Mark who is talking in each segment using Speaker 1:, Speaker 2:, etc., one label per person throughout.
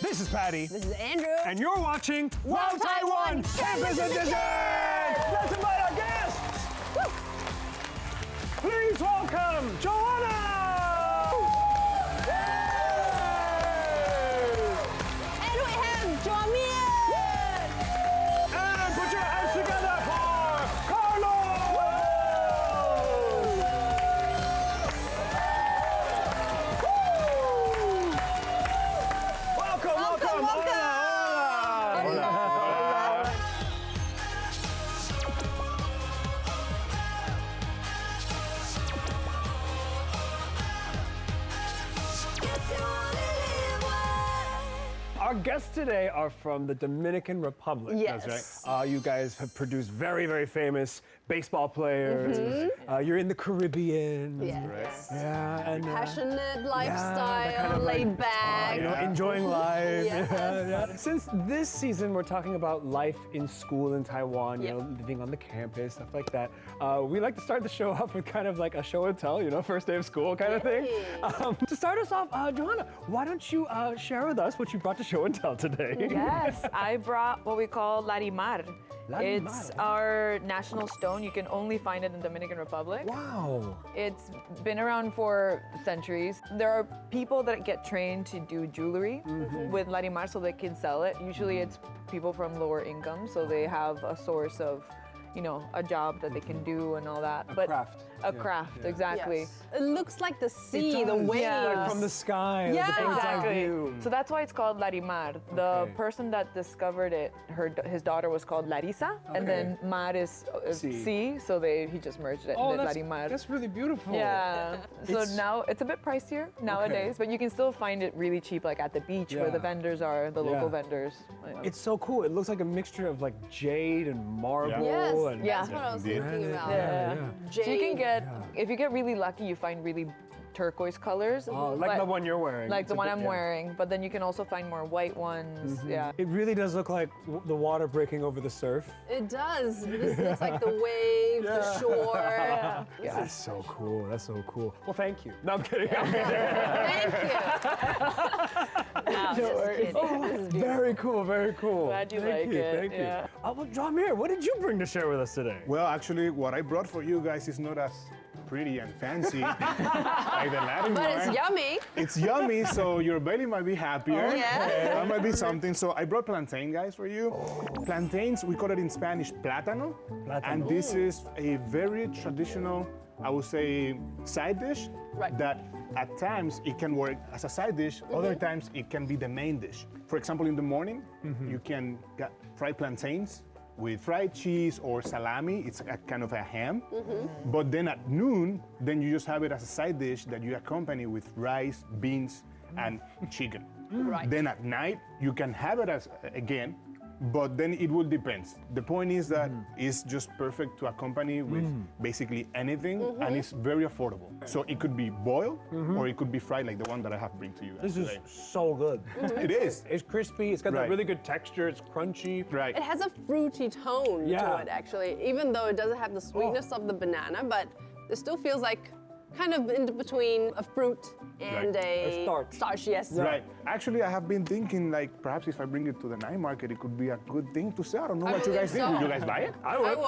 Speaker 1: This is Patty.
Speaker 2: This is Andrew.
Speaker 1: And you're watching
Speaker 2: Wow
Speaker 1: Taiwan Campus Edition! Let's invite our guests! Woo. Please welcome Johana!
Speaker 2: And we have Joamir.
Speaker 1: And put your hands together for Carlos! Welcome. Hola. Our guests today are from the Dominican Republic.
Speaker 2: Yes.
Speaker 1: That's right. You guys have produced very, very famous baseball players. You're in the Caribbean.
Speaker 2: Yes.
Speaker 1: Yeah, and
Speaker 2: Passionate lifestyle,
Speaker 1: kind of like,
Speaker 2: laid back.
Speaker 1: enjoying life.
Speaker 2: Yes.
Speaker 1: Yeah. Since this season we're talking about life in school in Taiwan,
Speaker 2: Yep.
Speaker 1: living on the campus, stuff like that. We like to start the show off with kind of like a show and tell, first day of school kind of thing.
Speaker 2: Yay.
Speaker 1: To start us off, Johanna, why don't you share with us what you brought to show and tell today?
Speaker 3: Yes, I brought what we call Larimar.
Speaker 1: Larimar.
Speaker 3: It's our national stone. You can only find it in Dominican Republic.
Speaker 1: Wow.
Speaker 3: It's been around for centuries. There are people that get trained to do jewelry with Larimar so they can sell it. Usually it's people from lower income, so they have a source of, a job that they can do and all that.
Speaker 1: A craft.
Speaker 3: A craft, exactly.
Speaker 2: Yes. It looks like the sea,
Speaker 1: It
Speaker 2: the
Speaker 1: does.
Speaker 2: waves.
Speaker 3: Yeah.
Speaker 1: Like from the sky,
Speaker 2: Yeah.
Speaker 1: the bird's eye
Speaker 3: Exactly.
Speaker 1: view.
Speaker 3: So that's why it's called Larimar. The
Speaker 1: Okay.
Speaker 3: person that discovered it, his daughter was called Larissa, and
Speaker 1: Okay.
Speaker 3: then Mar is
Speaker 1: Sea.
Speaker 3: sea, so he just merged it.
Speaker 1: Oh,
Speaker 3: and did
Speaker 1: that's,
Speaker 3: Larimar.
Speaker 1: that's really beautiful.
Speaker 3: Yeah. So
Speaker 1: It's-
Speaker 3: now it's a bit pricier nowadays, but you can still find it really cheap, like at the beach where the
Speaker 1: Yeah.
Speaker 3: vendors are, the local
Speaker 1: Yeah.
Speaker 3: vendors.
Speaker 1: It's so cool. It looks like a mixture of like jade and marble.
Speaker 2: Yes,
Speaker 1: And
Speaker 2: that's
Speaker 3: Yeah.
Speaker 2: what I was
Speaker 4: Indeed.
Speaker 2: thinking about.
Speaker 3: Yeah.
Speaker 2: Jade.
Speaker 3: So you can get, if you get really lucky, you find really turquoise colors.
Speaker 1: Oh, like
Speaker 3: but-
Speaker 1: the one you're wearing.
Speaker 3: Like
Speaker 1: It's
Speaker 3: the
Speaker 1: a
Speaker 3: one
Speaker 1: bit-
Speaker 3: I'm
Speaker 1: yeah.
Speaker 3: wearing, but then you can also find more white ones. Yeah.
Speaker 1: It really does look like the water breaking over the surf.
Speaker 2: It does. This looks like the wave, the shore.
Speaker 1: That's so cool. That's so cool. Well, thank you. No, I'm kidding.
Speaker 2: Thank you. No, just kidding. This is beautiful.
Speaker 1: Very cool. Very cool.
Speaker 3: Glad you
Speaker 1: thank
Speaker 3: like
Speaker 1: you,
Speaker 3: it,
Speaker 1: Thank
Speaker 3: yeah.
Speaker 1: you. Well, Joamir, what did you bring to share with us today?
Speaker 4: Well, actually, what I brought for you guys is not as pretty and fancy like the Larimar.
Speaker 2: But it's yummy.
Speaker 4: It's yummy, so your belly might be happier.
Speaker 2: yeah.
Speaker 4: That might be something. So I brought plantain, guys, for you. Plantains, we call it in Spanish plátano. And this is a very traditional, I would say, side dish
Speaker 2: Right.
Speaker 4: that at times it can work as a side dish, other times it can be the main dish. For example, in the morning, you can get fried plantains with fried cheese or salami. It's a kind of a ham. But then at noon, then you just have it as a side dish that you accompany with rice, beans, and chicken.
Speaker 2: Right.
Speaker 4: Then at night, you can have it as again, but then it will depend. The point is that it's just perfect to accompany with basically anything, and it's very affordable. So it could be boiled, or it could be fried like the one that I have bring to you guys
Speaker 1: This is
Speaker 4: today.
Speaker 1: so good.
Speaker 4: It is.
Speaker 1: It's crispy. It's got that
Speaker 4: Right.
Speaker 1: really good texture. It's crunchy.
Speaker 4: Right.
Speaker 2: It has a fruity tone
Speaker 1: Yeah.
Speaker 2: to it, actually, even though it doesn't have the sweetness of the banana, but it still feels like kind of in between a fruit and
Speaker 4: Right.
Speaker 2: a
Speaker 1: A starch.
Speaker 2: yes.
Speaker 4: Right. Actually, I have been thinking like perhaps if I bring it to the night market, it could be a good thing to sell. I don't know
Speaker 2: I
Speaker 4: what you guys
Speaker 2: believe
Speaker 4: think. Would
Speaker 2: so.
Speaker 4: you guys buy it?
Speaker 2: I would.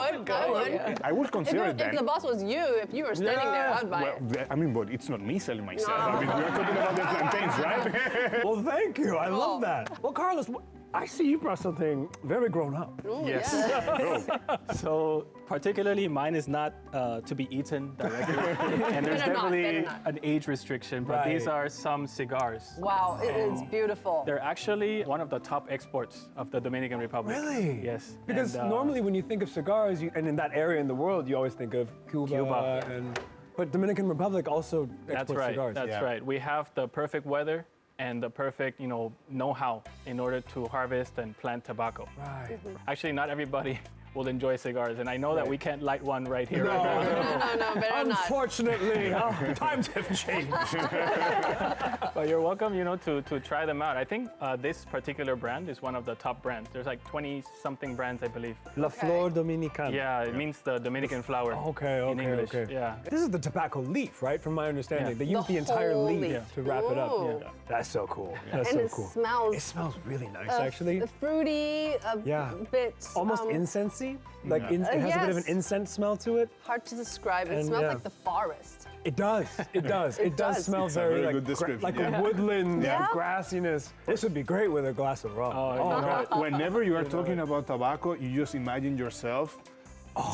Speaker 4: I would
Speaker 2: If,
Speaker 4: consider it then.
Speaker 2: if the boss was you, if you were standing there, I'd buy it.
Speaker 4: Well, I mean, but it's not me selling myself.
Speaker 2: No.
Speaker 4: I mean, we're talking about the plantains, right?
Speaker 1: Well, thank you. I love
Speaker 2: Oh.
Speaker 1: that. Well, Carlos, I see you brought something very grown up.
Speaker 2: Ooh,
Speaker 4: Yes.
Speaker 2: yeah.
Speaker 4: Go.
Speaker 5: So particularly mine is not to be eaten directly. And there's
Speaker 2: Better not,
Speaker 5: definitely
Speaker 2: better not.
Speaker 5: an age restriction, but these
Speaker 1: Right.
Speaker 5: are some cigars.
Speaker 2: Wow, it is beautiful.
Speaker 5: They're actually one of the top exports of the Dominican Republic.
Speaker 1: Really?
Speaker 5: Yes.
Speaker 1: Because
Speaker 5: And,
Speaker 1: normally when you think of cigars, and in that area in the world, you always think of Cuba.
Speaker 5: Cuba.
Speaker 1: But Dominican Republic also
Speaker 5: That's
Speaker 1: exports
Speaker 5: right.
Speaker 1: cigars.
Speaker 5: That's
Speaker 4: Yeah.
Speaker 5: right. We have the perfect weather and the perfect, know-how in order to harvest and plant tobacco.
Speaker 1: Right.
Speaker 5: Actually, not everybody will enjoy cigars. And I know that we can't light one right here. Right now.
Speaker 2: No, better not.
Speaker 1: Unfortunately, times have changed.
Speaker 5: But you're welcome, to try them out. I think this particular brand is one of the top brands. There's like 20-something brands, I believe.
Speaker 1: La Flor Dominicana.
Speaker 5: Yeah, it means the Dominican flower. in English. Yeah.
Speaker 1: This is the tobacco leaf, right? From my understanding, they use the entire
Speaker 2: whole
Speaker 1: leaf
Speaker 2: leaf.
Speaker 1: to wrap it up.
Speaker 2: Ooh.
Speaker 1: Yeah. That's so cool. That's
Speaker 2: And
Speaker 1: so
Speaker 2: it
Speaker 1: cool.
Speaker 2: smells.
Speaker 1: It smells really nice, actually.
Speaker 2: The fruity, bit.
Speaker 1: Almost incensey. Like it has a bit of an
Speaker 2: yes.
Speaker 1: incense smell to it.
Speaker 2: Hard to describe. It
Speaker 1: And,
Speaker 2: smells
Speaker 1: yeah.
Speaker 2: like the forest.
Speaker 1: It does. It does. It does
Speaker 2: does.
Speaker 1: smell
Speaker 4: It's a
Speaker 1: very
Speaker 4: very
Speaker 1: like,
Speaker 4: good description,
Speaker 1: like
Speaker 4: yeah.
Speaker 1: a woodland
Speaker 2: Yeah.
Speaker 1: grassiness. This would be great with a glass of rum.
Speaker 4: Whenever you are talking about tobacco, you just imagine yourself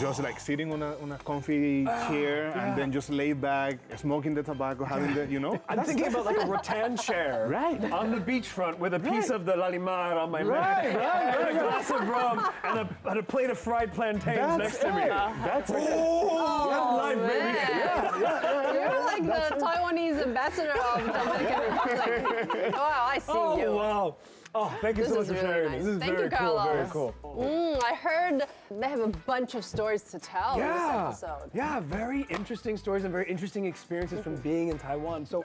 Speaker 4: just like sitting on a comfy chair and then just lay back, smoking the tobacco, having the,
Speaker 1: I'm thinking about like a rattan chair on the beachfront with a piece of the Larimar on my lap, and a glass of rum and a plate of fried plantains next to me.
Speaker 4: That's it.
Speaker 1: That's life, baby.
Speaker 2: Man. You're like the Taiwanese ambassador of the Dominican Republic. Wow, I see
Speaker 1: Oh,
Speaker 2: you.
Speaker 1: wow. Oh, thank you
Speaker 2: This
Speaker 1: so much
Speaker 2: is
Speaker 1: for
Speaker 2: really
Speaker 1: sharing
Speaker 2: nice.
Speaker 1: this. This is
Speaker 2: Thank
Speaker 1: very
Speaker 2: you,
Speaker 1: cool, very
Speaker 2: Carlos.
Speaker 1: cool.
Speaker 2: I heard they have a bunch of stories to tell in this episode.
Speaker 1: Yeah, very interesting stories and very interesting experiences from being in Taiwan. So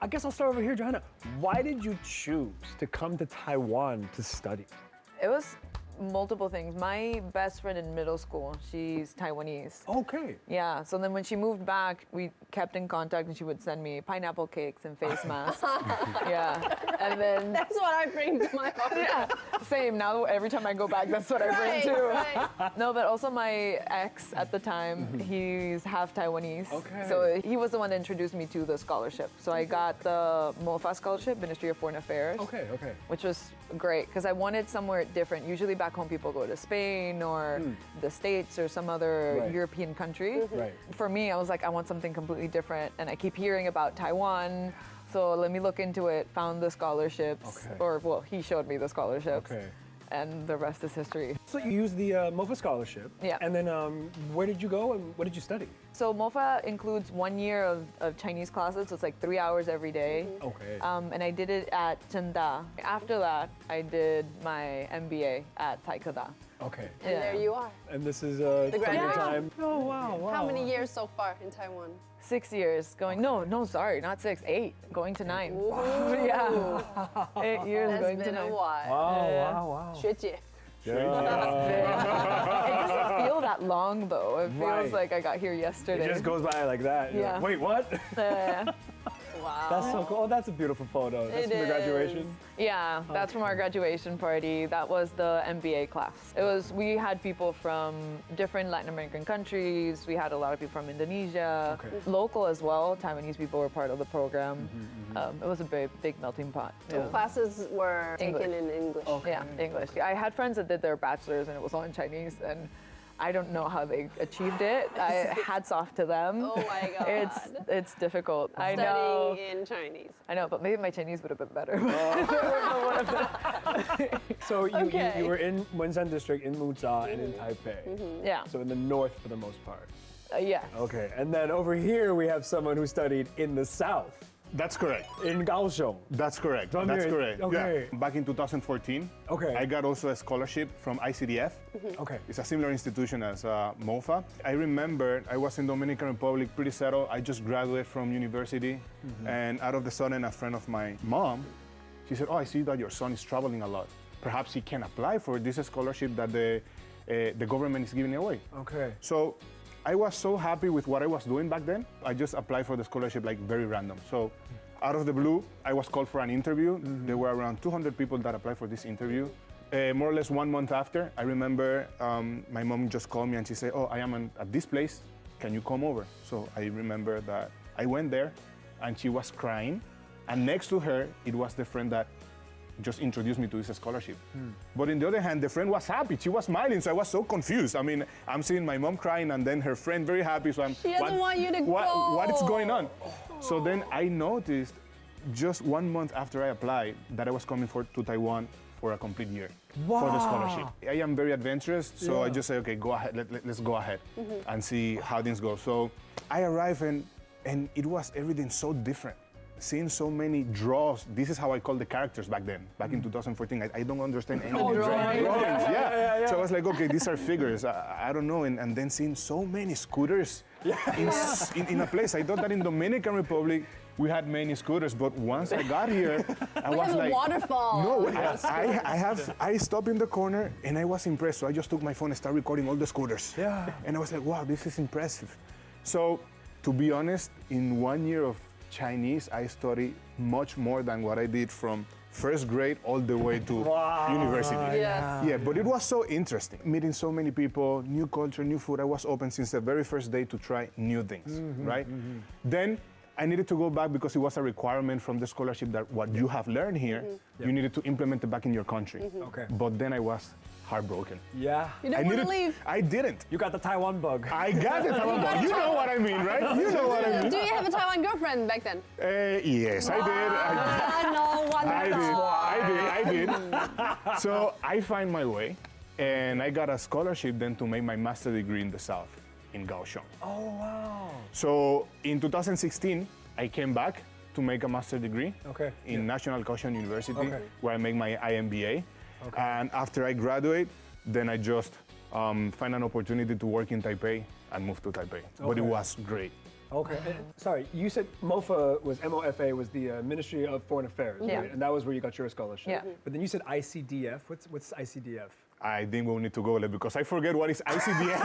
Speaker 1: I guess I'll start over here, Johanna. Why did you choose to come to Taiwan to study?
Speaker 3: It was multiple things. My best friend in middle school, she's Taiwanese.
Speaker 1: Okay.
Speaker 3: Yeah, so then when she moved back, we kept in contact and she would send me pineapple cakes and face masks. Yeah, and then,
Speaker 2: That's what I bring to my home.
Speaker 3: yeah, same. Now every time I go back, that's what I bring too.
Speaker 2: Right.
Speaker 3: No, but also my ex at the time, he's half Taiwanese.
Speaker 1: Okay.
Speaker 3: So he was the one that introduced me to the scholarship. So I got the MOFA scholarship, Ministry of Foreign Affairs.
Speaker 1: Okay.
Speaker 3: Which was great because I wanted somewhere different. Usually back home people go to Spain or the States or some other
Speaker 1: Right.
Speaker 3: European country.
Speaker 1: Right.
Speaker 3: For me, I was like, I want something completely different. And I keep hearing about Taiwan. So let me look into it, found the scholarships,
Speaker 1: Okay.
Speaker 3: or well, he showed me the scholarships.
Speaker 1: Okay.
Speaker 3: And the rest is history.
Speaker 1: So you used the MOFA scholarship.
Speaker 3: Yeah.
Speaker 1: And then where did you go and what did you study?
Speaker 3: So MOFA includes 1 year of Chinese classes, so it's like 3 hours every day.
Speaker 1: Okay.
Speaker 3: And I did it at Chengda. After that, I did my MBA at Taikada.
Speaker 1: Okay.
Speaker 2: And there you are.
Speaker 1: And this is
Speaker 2: The graduation.
Speaker 1: summertime. Oh, wow.
Speaker 2: How many years so far in Taiwan?
Speaker 3: 6 years going, no, sorry, not 6, 8, going to 9.
Speaker 2: Ooh.
Speaker 3: Yeah, 8 years
Speaker 2: That's
Speaker 3: going to
Speaker 2: been
Speaker 3: 9.
Speaker 2: a while.
Speaker 1: Wow.
Speaker 2: 学姐.
Speaker 3: It doesn't feel that long though. It feels
Speaker 1: Right.
Speaker 3: like I got here
Speaker 1: It
Speaker 3: yesterday.
Speaker 1: just goes by like that. You're
Speaker 3: Yeah.
Speaker 1: like, wait, what?
Speaker 3: Wow.
Speaker 1: That's so cool. Oh, that's a beautiful photo. That's
Speaker 2: It
Speaker 1: from the
Speaker 2: is.
Speaker 1: graduation.
Speaker 3: Yeah, that's from our graduation party. That was the MBA class. We had people from different Latin American countries. We had a lot of people from Indonesia,
Speaker 1: Okay.
Speaker 3: local as well. Taiwanese people were part of the program. It was a big melting pot.
Speaker 2: The classes were
Speaker 3: English.
Speaker 2: taken in English.
Speaker 3: Yeah, English. I had friends that did their bachelor's and it was all in Chinese, and I don't know how they achieved it. Hats off to them.
Speaker 2: Oh my God.
Speaker 3: It's difficult. I know.
Speaker 2: Studying in Chinese.
Speaker 3: I know, but maybe my Chinese would have been better.
Speaker 1: So
Speaker 2: Okay.
Speaker 1: you were in Wenzhen district in Muzha and in Taipei.
Speaker 3: Yeah.
Speaker 1: So in the north for the most part.
Speaker 3: Yes.
Speaker 1: Okay. And then over here we have someone who studied in the south,
Speaker 4: That's correct.
Speaker 1: in Kaohsiung.
Speaker 4: That's correct.
Speaker 1: Joamir,
Speaker 4: That's correct.
Speaker 1: okay.
Speaker 4: Yeah. Back in 2014,
Speaker 1: Okay.
Speaker 4: I got also a scholarship from ICDF.
Speaker 1: Okay.
Speaker 4: It's a similar institution as MOFA. I remember I was in Dominican Republic, pretty settled. I just graduated from university, and out of the sudden, a friend of my mom, she said, "Oh, I see that your son is traveling a lot. Perhaps he can apply for this scholarship that the government is giving away."
Speaker 1: Okay.
Speaker 4: So I was so happy with what I was doing back then. I just applied for the scholarship like very random. So out of the blue, I was called for an interview. There were around 200 people that applied for this interview. More or less 1 month after, I remember my mom just called me and she said, "Oh, I am at this place. Can you come over?" So I remember that I went there and she was crying. And next to her, it was the friend that just introduced me to this scholarship. But on the other hand, the friend was happy. She was smiling, so I was so confused. I mean, I'm seeing my mom crying and then her friend very happy. So I'm,
Speaker 2: She doesn't want you to go.
Speaker 4: What is going on? So then I noticed just 1 month after I applied that I was coming to Taiwan for a complete year for the scholarship. I am very adventurous, so I just say, okay, go ahead, let's go ahead and see how things go. So I arrived and it was everything so different. seeing so many draws. This is how I call the characters back then. Back in 2014, I don't understand any
Speaker 2: Oh, drawings.
Speaker 4: Yeah. So I was like, okay, these are figures. I don't know. And then seeing so many scooters in a place. I thought that in Dominican Republic we had many scooters, but once I got here, I was like,
Speaker 2: waterfall.
Speaker 4: no, I stopped in the corner and I was impressed. So I just took my phone and started recording all the scooters.
Speaker 1: Yeah.
Speaker 4: And I was like, wow, this is impressive. So to be honest, in 1 year of Chinese, I studied much more than what I did from first grade all the way to university.
Speaker 2: Yes.
Speaker 4: Yeah, but it was so interesting. Meeting so many people, new culture, new food. I was open since the very first day to try new things, right? Then I needed to go back because it was a requirement from the scholarship that what you have learned here, you needed to implement it back in your country.
Speaker 1: Okay.
Speaker 4: But then I was heartbroken.
Speaker 1: Yeah.
Speaker 2: You don't want to leave.
Speaker 4: I didn't.
Speaker 1: You got the Taiwan bug.
Speaker 4: I got it. You know what I mean, right? You know what I mean.
Speaker 2: Do you have a Taiwan girlfriend back then?
Speaker 4: Yes, I did. I did. So I find my way, and I got a scholarship then to make my master's degree in the South, in Kaohsiung.
Speaker 1: Oh, wow.
Speaker 4: So in 2016, I came back to make a master's degree in
Speaker 1: Yeah.
Speaker 4: National Kaohsiung University,
Speaker 1: Okay.
Speaker 4: where I make my IMBA. And after I graduate, then I just find an opportunity to work in Taipei and move to Taipei. But it
Speaker 1: Okay.
Speaker 4: was great.
Speaker 1: Okay. Sorry, you said MOFA was MOFA was the Ministry of Foreign Affairs,
Speaker 3: Yeah.
Speaker 1: right? And that was where you got your scholarship.
Speaker 3: Yeah.
Speaker 1: But then you said ICDF. What's ICDF?
Speaker 4: I think we'll need to go there because I forget what is ICDF.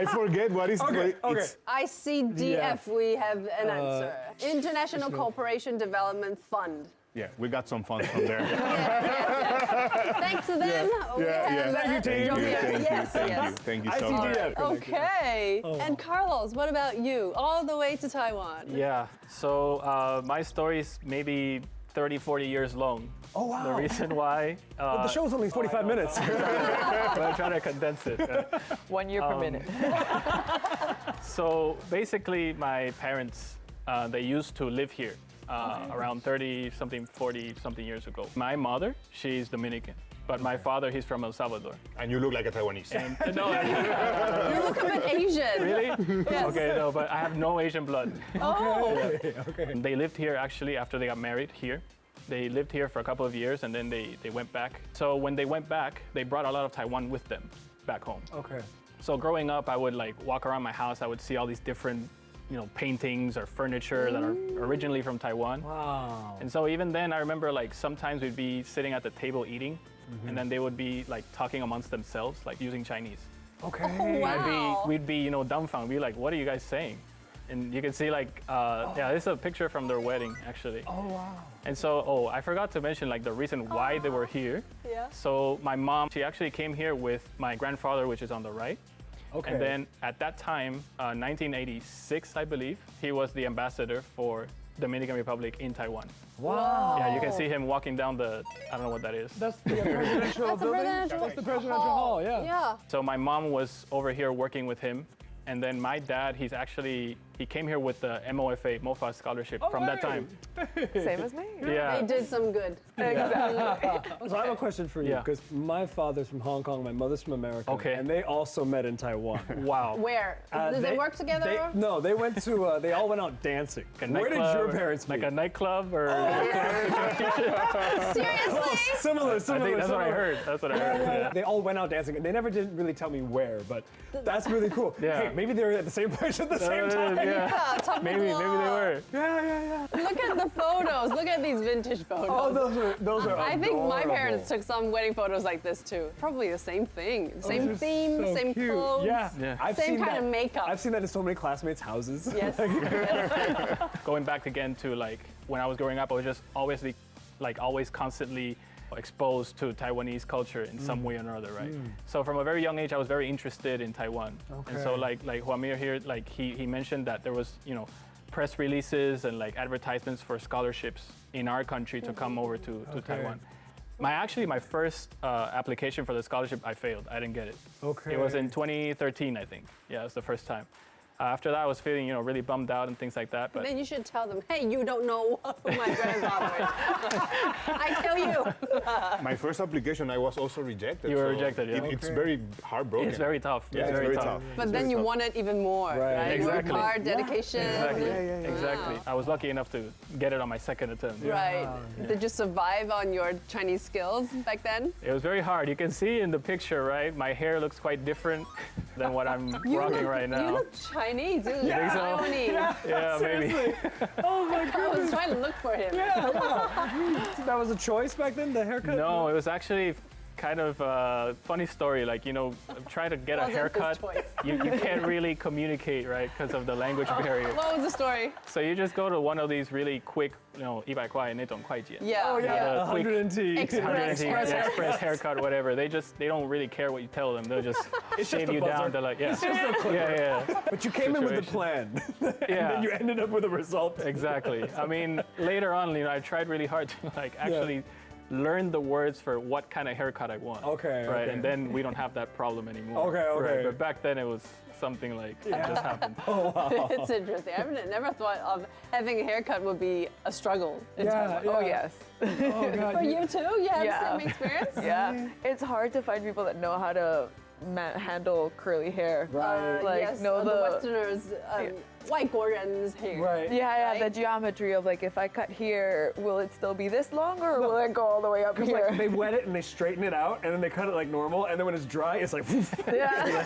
Speaker 4: I forget what is.
Speaker 1: Okay,
Speaker 4: it's-
Speaker 2: ICDF, we have an answer. International Cooperation Development Fund.
Speaker 4: Yeah, we got some funds from there.
Speaker 2: Thanks to them, we have
Speaker 1: Thank you, team.
Speaker 2: Joamir. Yes, yes.
Speaker 4: Thank you so much.
Speaker 1: ICDF.
Speaker 2: Okay. And Carlos, what about you? All the way to Taiwan.
Speaker 5: Yeah, so my story is maybe 30, 40 years long.
Speaker 1: Oh, wow.
Speaker 5: The reason why.
Speaker 1: The show's only 45 minutes.
Speaker 5: But I'm trying to condense it.
Speaker 3: 1 year per minute.
Speaker 5: So basically, my parents, they used to live here around 30 something, 40 something years ago. My mother, she's Dominican, but my father, he's from El Salvador.
Speaker 4: And you look like a Taiwanese.
Speaker 5: And, no,
Speaker 2: You look a bit Asian.
Speaker 5: really?
Speaker 2: Yes.
Speaker 5: Okay, no, but I have no Asian blood.
Speaker 2: Oh.
Speaker 1: Okay.
Speaker 5: They lived here actually after they got married here. They lived here for a couple of years and then they went back. So when they went back, they brought a lot of Taiwan with them back home.
Speaker 1: Okay.
Speaker 5: So growing up, I would like walk around my house. I would see all these different, paintings or furniture that are originally from Taiwan.
Speaker 1: Wow.
Speaker 5: And so even then, I remember like sometimes we'd be sitting at the table eating, and then they would be like talking amongst themselves, like using Chinese.
Speaker 1: Okay.
Speaker 2: Oh, wow.
Speaker 5: We'd be dumbfounded. We'd be like, what are you guys saying? And you can see like, this is a picture from their wedding actually.
Speaker 1: Oh, wow.
Speaker 5: And so, I forgot to mention like the reason why they were here.
Speaker 2: Yeah.
Speaker 5: So my mom, she actually came here with my grandfather, which is on the right.
Speaker 1: Okay.
Speaker 5: And then at that time, 1986, I believe, he was the ambassador for Dominican Republic in Taiwan.
Speaker 1: Wow.
Speaker 5: Yeah, you can see him walking down the, I don't know what that is.
Speaker 1: That's the presidential
Speaker 2: That's the
Speaker 1: building?
Speaker 2: presidential
Speaker 1: That's the presidential hall, yeah.
Speaker 2: Yeah.
Speaker 5: So my mom was over here working with him. And then my dad, he came here with the MOFA scholarship from that time.
Speaker 3: Same as me.
Speaker 5: Yeah.
Speaker 2: They did some good.
Speaker 3: Exactly.
Speaker 1: So I have a question for you,
Speaker 5: Yeah.
Speaker 1: because my father's from Hong Kong, my mother's from America.
Speaker 5: Okay.
Speaker 1: And they also met in Taiwan.
Speaker 5: Wow.
Speaker 2: Where? Did they work together?
Speaker 1: No, they went to, they all went out dancing.
Speaker 5: A
Speaker 1: Where did
Speaker 5: nightclub
Speaker 1: your
Speaker 5: or-
Speaker 1: parents meet?
Speaker 5: Like a nightclub or?
Speaker 2: Seriously?
Speaker 1: Similar.
Speaker 5: I think that's what I heard. That's what I heard. Yeah.
Speaker 1: They all went out dancing, and they never did really tell me where, but that's really cool.
Speaker 5: Yeah.
Speaker 1: Hey, maybe they were at the same place at the same time.
Speaker 5: Yeah.
Speaker 2: Yeah, top of
Speaker 5: Maybe
Speaker 2: the
Speaker 5: they
Speaker 2: wall.
Speaker 5: were.
Speaker 1: Yeah.
Speaker 2: Look at the photos. Look at these vintage photos.
Speaker 1: Oh, those are
Speaker 2: I think my
Speaker 1: adorable.
Speaker 2: parents took some wedding photos like this too. Probably the same thing. Same
Speaker 1: Those are
Speaker 2: theme,
Speaker 1: so
Speaker 2: same
Speaker 1: cute.
Speaker 2: clothes.
Speaker 1: Yeah. I've
Speaker 2: Same
Speaker 1: seen
Speaker 2: kind
Speaker 1: that.
Speaker 2: of makeup.
Speaker 1: I've seen that in so many classmates' houses.
Speaker 2: Yes.
Speaker 5: Going back again to like when I was growing up, I was just always constantly exposed to Taiwanese culture in some way or another, right? So from a very young age, I was very interested in Taiwan. And so like Joamir here, like he mentioned that there was, press releases and like advertisements for scholarships in our country to come over to Taiwan. My first application for the scholarship, I failed. I didn't get it.
Speaker 1: Okay.
Speaker 5: It was in 2013, I think. Yeah, it was the first time. After that, I was feeling, really bummed out and things like that. But
Speaker 2: Then you should tell them, hey, you don't know who my grandfather is. I kill you.
Speaker 4: My first application, I was also rejected.
Speaker 5: You were
Speaker 4: so
Speaker 5: rejected, yeah.
Speaker 4: It's very heartbroken.
Speaker 5: it's very tough.
Speaker 4: Yeah,
Speaker 5: it's very tough.
Speaker 2: But then you want it even more, right?
Speaker 5: Exactly.
Speaker 2: Work hard, dedication.
Speaker 5: Exactly. Exactly. I was lucky enough to get it on my second attempt.
Speaker 2: Right. Did you survive on your Chinese skills back then?
Speaker 5: It was very hard. You can see in the picture, right? My hair looks quite different than what I'm rocking right now.
Speaker 2: You look Chinese. You look
Speaker 5: think so?
Speaker 2: Taiwanese.
Speaker 5: Yeah, maybe.
Speaker 1: Oh my
Speaker 2: I
Speaker 1: god.
Speaker 2: was trying to look for him.
Speaker 1: That was a choice back then, the haircut?
Speaker 5: No, it was actually kind of a funny story. Like, try to get a
Speaker 2: Wasn't his
Speaker 5: haircut.
Speaker 2: choice.
Speaker 5: You can't really communicate, right? Because of the language barrier.
Speaker 2: What was the story?
Speaker 5: So you just go to one of these really quick, 100块那种快捷.
Speaker 2: Yeah.
Speaker 1: Oh yeah,
Speaker 5: The quick
Speaker 1: 100
Speaker 2: Express.
Speaker 5: express haircut, whatever. They don't really care what you tell them. They'll just shave
Speaker 1: a
Speaker 5: you
Speaker 1: buzzer.
Speaker 5: down. They're like, yeah.
Speaker 1: But you came in with the
Speaker 5: Situation.
Speaker 1: plan. And
Speaker 5: Yeah.
Speaker 1: then you ended up with a result.
Speaker 5: Exactly. I mean, later on, I tried really hard to actually learn the words for what kind of haircut I want.
Speaker 1: Okay,
Speaker 5: Right,
Speaker 1: okay.
Speaker 5: and then we don't have that problem anymore.
Speaker 1: Okay, okay.
Speaker 5: Right, but back then it was something like it just happened.
Speaker 2: It's interesting. I've never thought of having a haircut would be a struggle in Taiwan.
Speaker 3: Oh, yes.
Speaker 1: Oh god.
Speaker 2: For you too? You have
Speaker 3: Yeah.
Speaker 2: the same experience?
Speaker 3: Yeah. It's hard to find people that know how to handle curly hair.
Speaker 1: Right.
Speaker 3: Like,
Speaker 2: yes,
Speaker 3: know
Speaker 2: the
Speaker 3: the.
Speaker 2: Westerners, 外国人's hair.
Speaker 1: Right.
Speaker 3: Yeah,
Speaker 2: right?
Speaker 3: the geometry of like, if I cut here, will it still be this long or will it go all the way up here?
Speaker 1: Like, they wet it and they straighten it out, and then they cut it like normal, and then when it's dry, it's like.
Speaker 3: Yeah.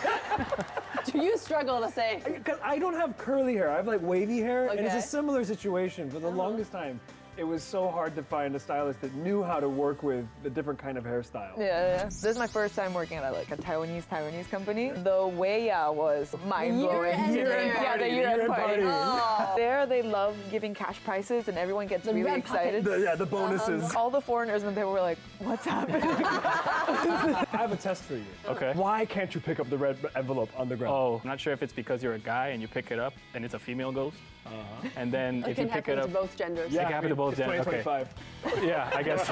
Speaker 2: Do you struggle to say?
Speaker 1: Because I don't have curly hair, I have like wavy hair, and it's a
Speaker 2: Okay.
Speaker 1: similar situation. For the longest time, it was so hard to find a stylist that knew how to work with the different kind of hairstyle.
Speaker 3: Yeah. This is my first time working at like a Taiwanese company. The Weiya was mind-blowing.
Speaker 2: Year-end
Speaker 3: Yeah, the
Speaker 1: party,
Speaker 3: year-end
Speaker 1: year-end
Speaker 3: party.
Speaker 1: party.
Speaker 3: There, they love giving cash prizes and everyone gets really
Speaker 2: red
Speaker 3: excited.
Speaker 1: The bonuses.
Speaker 3: All the foreigners, and they were like, what's happening?
Speaker 1: I have a test for you.
Speaker 5: Okay.
Speaker 1: Why can't you pick up the red envelope on the ground?
Speaker 5: Oh, I'm not sure if it's because you're a guy and you pick it up and it's a female ghost. And then
Speaker 2: It
Speaker 5: if you
Speaker 2: can
Speaker 5: pick
Speaker 2: happen
Speaker 5: it
Speaker 2: to
Speaker 5: up,
Speaker 2: both genders.
Speaker 5: it can happen to both
Speaker 1: it's
Speaker 5: genders. Okay.
Speaker 1: 2025.
Speaker 5: Yeah, I guess.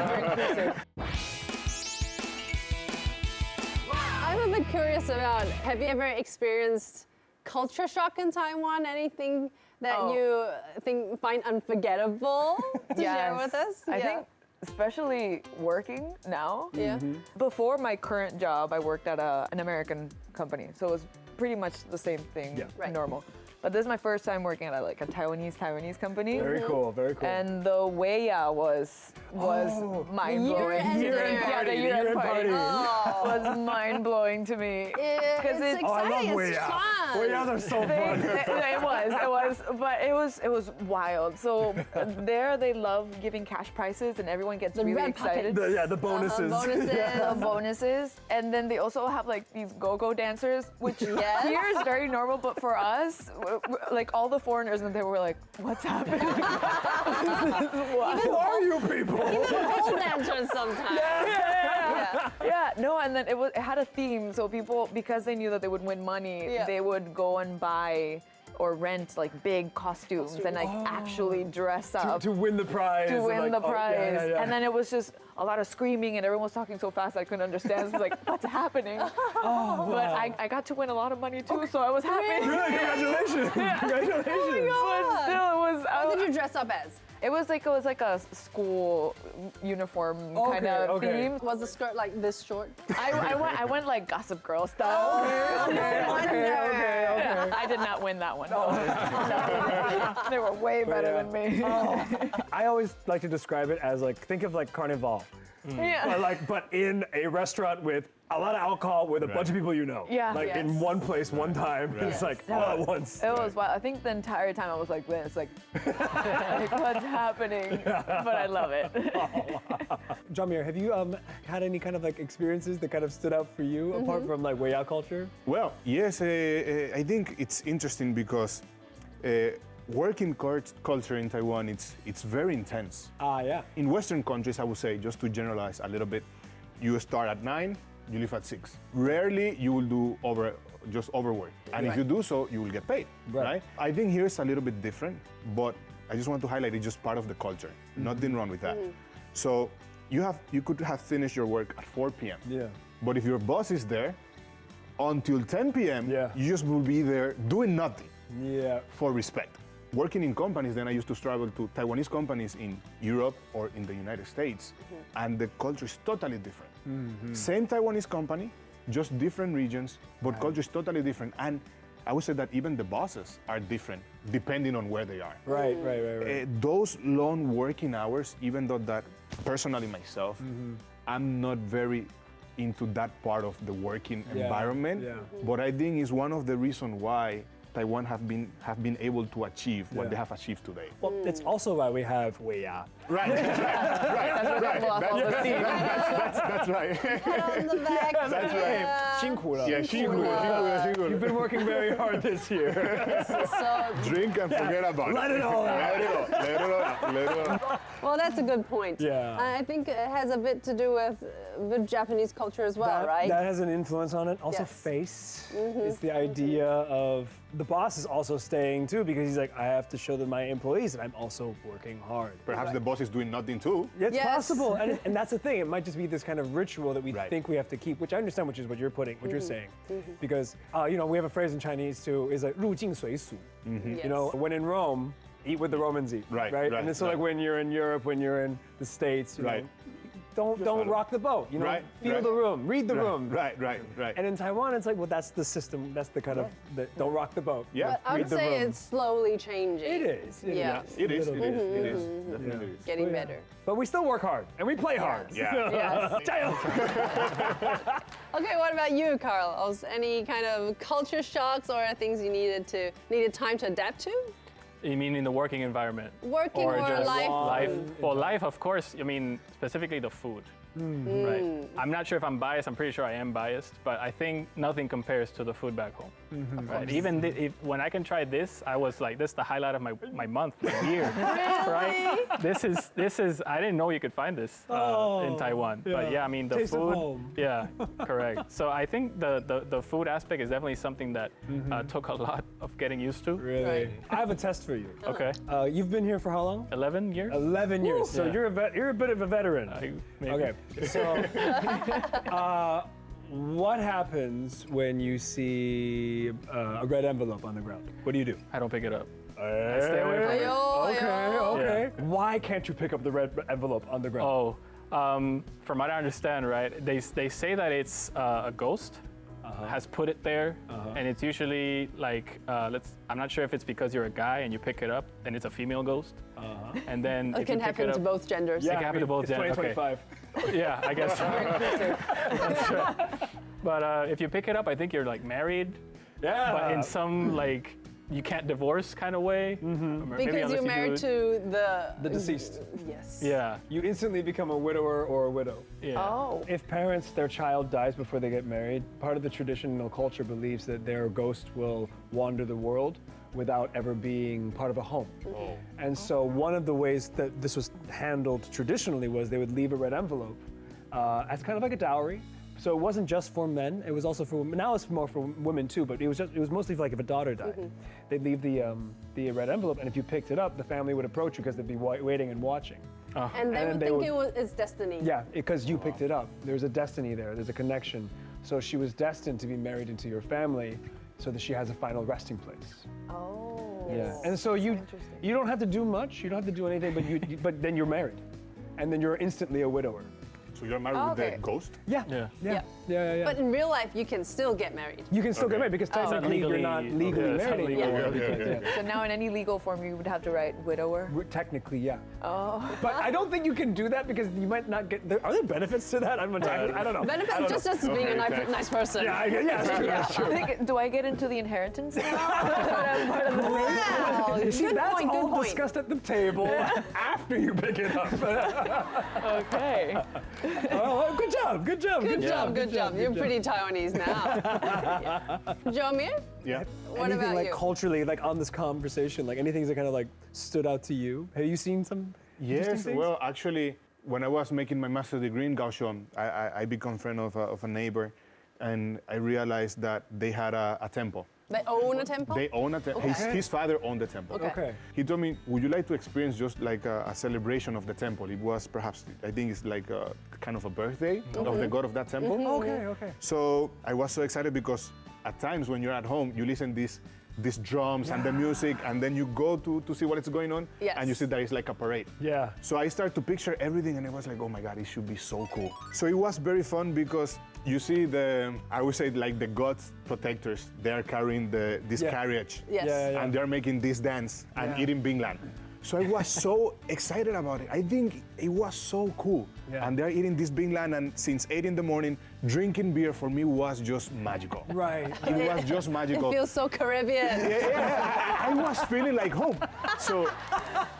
Speaker 2: I'm a bit curious about, have you ever experienced culture shock in Taiwan? Anything that you find unforgettable to share with us?
Speaker 3: I think, especially working now.
Speaker 2: Yeah.
Speaker 3: Before my current job, I worked at an American company, so it was pretty much the same thing,
Speaker 1: Yeah.
Speaker 2: Right.
Speaker 3: normal. But this is my first time working at like a Taiwanese company.
Speaker 1: Very cool, very cool.
Speaker 3: And the Weiya was mind blowing.
Speaker 2: Year-end
Speaker 1: Year-end
Speaker 2: dinner.
Speaker 1: party,
Speaker 3: Yeah, the year-end
Speaker 1: year-end
Speaker 3: party.
Speaker 1: party.
Speaker 3: Was mind blowing to me.
Speaker 2: It's
Speaker 3: it's-
Speaker 2: exciting.
Speaker 1: Oh, I love
Speaker 2: it's
Speaker 1: Weiya.
Speaker 2: fun.
Speaker 1: Weiya's are so fun.
Speaker 3: But it was wild. So there they love giving cash prizes and everyone gets
Speaker 2: The
Speaker 3: really
Speaker 2: red
Speaker 3: excited.
Speaker 1: The bonuses.
Speaker 2: Bonuses.
Speaker 3: The bonuses, and then they also have like these go-go dancers, which
Speaker 2: Yes.
Speaker 3: here is very normal, but for us, like all the foreigners, and they were like, "What's happening?
Speaker 1: Who are you people?
Speaker 2: Even pole dancers sometimes.
Speaker 3: Yeah, no, and then it had a theme, so people, because they knew that they would win money,
Speaker 2: Yeah.
Speaker 3: they would go and buy or rent like big costumes and like actually dress up.
Speaker 1: To win the prize.
Speaker 3: To
Speaker 1: and
Speaker 3: win
Speaker 1: like,
Speaker 3: the prize.
Speaker 1: yeah.
Speaker 3: And then it was just a lot of screaming and everyone was talking so fast I couldn't understand. So I was like, what's happening? But I got to win a lot of money too, so I was happy.
Speaker 1: Really? Congratulations. Congratulations.
Speaker 3: But still, it was.
Speaker 2: What did you dress up as?
Speaker 3: It was like a school uniform kind
Speaker 1: Okay,
Speaker 3: of
Speaker 1: okay.
Speaker 3: theme.
Speaker 2: Was the skirt like this short?
Speaker 3: I went like Gossip Girl style.
Speaker 1: Okay.
Speaker 3: I did not win that one. They were way better than me.
Speaker 1: I always like to describe it as like, think of like Carnival.
Speaker 3: Yeah.
Speaker 1: But in a restaurant with a lot of alcohol with a bunch of people you know.
Speaker 3: Yeah.
Speaker 1: Like in
Speaker 2: Yes.
Speaker 1: one place, one time. It's like all at once.
Speaker 3: It was wild. I think the entire time I was like this, like what's happening? But I love it.
Speaker 1: Joamir, have you had any kind of like experiences that kind of stood out for you apart from like Weiya culture?
Speaker 4: Well, yes, I think it's interesting because working culture in Taiwan, it's very intense.
Speaker 1: Yeah.
Speaker 4: In Western countries, I would say, just to generalize a little bit, you start at 9, you leave at 6. Rarely you will do overwork. And if you do so, you will get paid, right? I think here it's a little bit different, but I just want to highlight it's just part of the culture. Nothing wrong with that. So you could have finished your work at 4 p.m.
Speaker 1: Yeah.
Speaker 4: But if your boss is there, until 10 p.m.,
Speaker 1: Yeah.
Speaker 4: you just will be there doing nothing.
Speaker 1: Yeah.
Speaker 4: for respect. Working in companies, then I used to travel to Taiwanese companies in Europe or in the United States, and the culture is totally different. Same Taiwanese company, just different regions, but culture is totally different. And I would say that even the bosses are different depending on where they are.
Speaker 1: Right.
Speaker 4: Those long working hours, even though that personally myself, I'm not very into that part of the working environment, but I think it's one of the reasons why Taiwan have been able to achieve what they have achieved today.
Speaker 1: Well, it's also why we have Weiya.
Speaker 4: Right. That's right.
Speaker 2: Pat on the back.
Speaker 4: That's right.
Speaker 1: 辛苦了.
Speaker 4: Yeah, 辛苦了.
Speaker 1: You've been working very hard this year.
Speaker 2: So,
Speaker 4: Drink and forget about it.
Speaker 1: Let it all out.
Speaker 4: Let it all out. Let it all out.
Speaker 2: well, that's a good point.
Speaker 1: Yeah.
Speaker 2: I think it has a bit to do with Japanese culture as well, right?
Speaker 1: That has an influence on it. Also,
Speaker 2: Yes.
Speaker 1: face is the idea of the boss is also staying too because he's like, I have to show my employees that I'm also working hard.
Speaker 4: Perhaps the boss is doing nothing too.
Speaker 1: It's
Speaker 2: Yes.
Speaker 1: possible, and that's the thing. It might just be this kind of ritual that we
Speaker 4: Right.
Speaker 1: think we have to keep, which I understand, which is what you're saying, because you know we have a phrase in Chinese too, is like 入境随俗.
Speaker 2: Yes.
Speaker 1: You know, when in Rome, eat what the Romans eat.
Speaker 4: Right,
Speaker 1: Right.
Speaker 4: right,
Speaker 1: And it's so like
Speaker 4: right.
Speaker 1: when you're in Europe, when you're in the States, you
Speaker 4: Right.
Speaker 1: know, don't rock the boat. You know,
Speaker 4: Right,
Speaker 1: feel
Speaker 4: right.
Speaker 1: the room, read the room.
Speaker 4: Right.
Speaker 1: And in Taiwan, it's like, well, that's the system. That's the kind of don't rock the boat.
Speaker 4: Yeah.
Speaker 2: But I
Speaker 1: read
Speaker 2: would
Speaker 1: the
Speaker 2: say
Speaker 1: room.
Speaker 2: it's slowly changing.
Speaker 1: It is.
Speaker 2: Yeah.
Speaker 4: It is.
Speaker 1: Little
Speaker 4: It
Speaker 1: bit.
Speaker 4: is. Definitely is.
Speaker 2: Getting better.
Speaker 1: But we still work hard and we play hard.
Speaker 4: Yeah.
Speaker 2: Yes.
Speaker 1: 加油!
Speaker 2: Okay, what about you, Carlos? Any kind of culture shocks or things you needed time to adapt to?
Speaker 5: You mean in the working environment?
Speaker 2: Working or
Speaker 5: just
Speaker 2: life?
Speaker 5: Life. Well, life, of course. I mean, specifically the food. Right. I'm not sure if I'm biased. I'm pretty sure I am biased, but I think nothing compares to the food back home. Right. Even when I can try this, I was like, this is the highlight of my month, my year. Right. This is. I didn't know you could find this in Taiwan. But yeah, I mean the
Speaker 1: Taste of
Speaker 5: food.
Speaker 1: home.
Speaker 5: Yeah, correct. So I think the food aspect is definitely something that took a lot of getting used to.
Speaker 1: Really?
Speaker 2: Right.
Speaker 1: I have a test for you.
Speaker 5: Okay.
Speaker 1: You've been here for how long?
Speaker 5: 11 years.
Speaker 1: 11 years. So
Speaker 5: Yeah.
Speaker 1: you're a bit of a veteran.
Speaker 5: Maybe.
Speaker 1: Okay. So, what happens when you see a red envelope on the ground? What do you do?
Speaker 5: I don't pick it up. I stay away from it.
Speaker 1: Okay. Why can't you pick up the red envelope on the ground?
Speaker 5: Oh, from what I understand, right? They say that it's a ghost has put it there, and it's usually like I'm not sure if it's because you're a guy and you pick it up and it's a female ghost, and then
Speaker 2: It
Speaker 5: if
Speaker 2: can
Speaker 5: you pick
Speaker 2: happen
Speaker 5: it
Speaker 2: to
Speaker 5: up,
Speaker 2: both genders.
Speaker 5: can happen to both
Speaker 1: it's
Speaker 5: genders. Okay.
Speaker 1: 2025.
Speaker 5: Yeah, I guess. That's right. But if you pick it up, I think you're like married,
Speaker 1: Yeah.
Speaker 5: but in some like you can't divorce kind of way. Or maybe
Speaker 2: Because
Speaker 5: unless
Speaker 2: you're
Speaker 5: you
Speaker 2: married
Speaker 5: do it-
Speaker 2: to
Speaker 1: the deceased.
Speaker 2: Yes.
Speaker 5: Yeah.
Speaker 1: You instantly become a widower or a widow.
Speaker 5: Yeah.
Speaker 2: Oh.
Speaker 1: If their child dies before they get married, part of the traditional culture believes that their ghost will wander the world without ever being part of a home. And so one of the ways that this was handled traditionally was they would leave a red envelope as kind of like a dowry. So it wasn't just for men; it was also for women. Now it's more for women too, but it was mostly for like if a daughter died, they'd leave the red envelope, and if you picked it up, the family would approach you because they'd be waiting and watching.
Speaker 2: And they would think it's destiny.
Speaker 1: Yeah, because you picked it up. There's a destiny there. There's a connection. So she was destined to be married into your family, so that she has a final resting place.
Speaker 2: Oh.
Speaker 1: Yeah. And so you don't have to do much. You don't have to do anything, but then you're married, and then you're instantly a widower.
Speaker 4: So you're married with the ghost?
Speaker 1: Yeah.
Speaker 5: Yeah.
Speaker 1: Yeah.
Speaker 2: But in real life, you can still get married.
Speaker 1: You can still get married because technically you're not legally
Speaker 5: it's not
Speaker 1: married
Speaker 5: legal.
Speaker 1: anymore.
Speaker 4: Okay.
Speaker 1: because,
Speaker 3: So now in any legal form, you would have to write widower.
Speaker 1: Technically, yeah.
Speaker 3: Oh.
Speaker 1: But I don't think you can do that because you might not get. Are there benefits to that? I don't know.
Speaker 2: Benefits just as being a
Speaker 4: Okay,
Speaker 2: nice person.
Speaker 1: Yeah, that's true. That's true.
Speaker 3: Do I get into the inheritance now?
Speaker 2: Wow.
Speaker 1: You see,
Speaker 2: Good
Speaker 1: that's
Speaker 2: point,
Speaker 1: all
Speaker 2: good point.
Speaker 1: discussed at the table after you pick it up.
Speaker 3: Okay.
Speaker 1: Oh, good job.
Speaker 2: Good job. You're pretty Taiwanese now. Joamir,
Speaker 4: Yeah.
Speaker 2: what
Speaker 1: Anything
Speaker 2: about
Speaker 1: like
Speaker 2: you?
Speaker 1: culturally, like on this conversation, like anything that kind of like stood out to you? Have you seen some? interesting
Speaker 4: Yes,
Speaker 1: things?
Speaker 4: well, actually, when I was making my master's degree in Kaohsiung, I became friend of a neighbor, and I realized that they had a temple.
Speaker 2: They own a temple?
Speaker 4: They own a temple.
Speaker 2: Okay.
Speaker 4: His father owned the temple.
Speaker 1: Okay.
Speaker 4: He told me, would you like to experience just like a celebration of the temple? It was perhaps, I think it's like a kind of a birthday of the god of that temple.
Speaker 1: Okay.
Speaker 4: So I was so excited because at times when you're at home, you listen these these drums and the music, and then you go to see what is going on,
Speaker 2: Yes.
Speaker 4: and you see that it's like a parade.
Speaker 1: Yeah.
Speaker 4: So I started to picture everything, and it was like, oh my God, it should be so cool. So it was very fun because you see I would say like the gods protectors, they are carrying this
Speaker 1: Yeah.
Speaker 4: carriage.
Speaker 2: Yes.
Speaker 1: Yeah.
Speaker 4: And they're making this dance and
Speaker 1: Yeah.
Speaker 4: eating binglan. So I was so excited about it. I think it was so cool.
Speaker 1: Yeah.
Speaker 4: And they're eating this binglan, and since 8 in the morning, drinking beer for me was just magical.
Speaker 1: Right.
Speaker 4: It was just
Speaker 2: It
Speaker 4: magical.
Speaker 2: feels so Caribbean.
Speaker 4: Yeah, I was feeling like home. So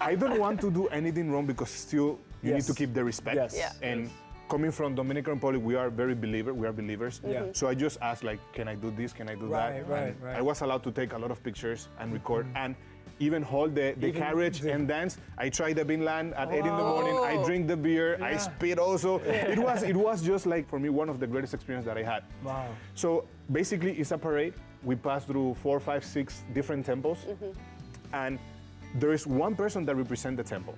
Speaker 4: I don't want to do anything wrong because still you need
Speaker 1: Yes.
Speaker 4: to keep the respect.
Speaker 1: Yes.
Speaker 2: Yeah.
Speaker 4: And coming from Dominican Republic, we are believers.
Speaker 1: Yeah.
Speaker 4: So I just asked like, can I do this? Can I do
Speaker 1: Right,
Speaker 4: that?
Speaker 1: right,
Speaker 4: And
Speaker 1: right.
Speaker 4: I was allowed to take a lot of pictures and record and even hold the
Speaker 1: Even
Speaker 4: carriage
Speaker 1: the-
Speaker 4: and dance. I tried the Binland at 8 in the morning. I
Speaker 2: Oh.
Speaker 4: drink the beer. I
Speaker 1: Yeah.
Speaker 4: spit also. It was just like for me one of the greatest experiences that I had.
Speaker 1: Wow.
Speaker 4: So basically, it's a parade. We pass through 4, 5, 6 different temples, and there is one person that represents the temple.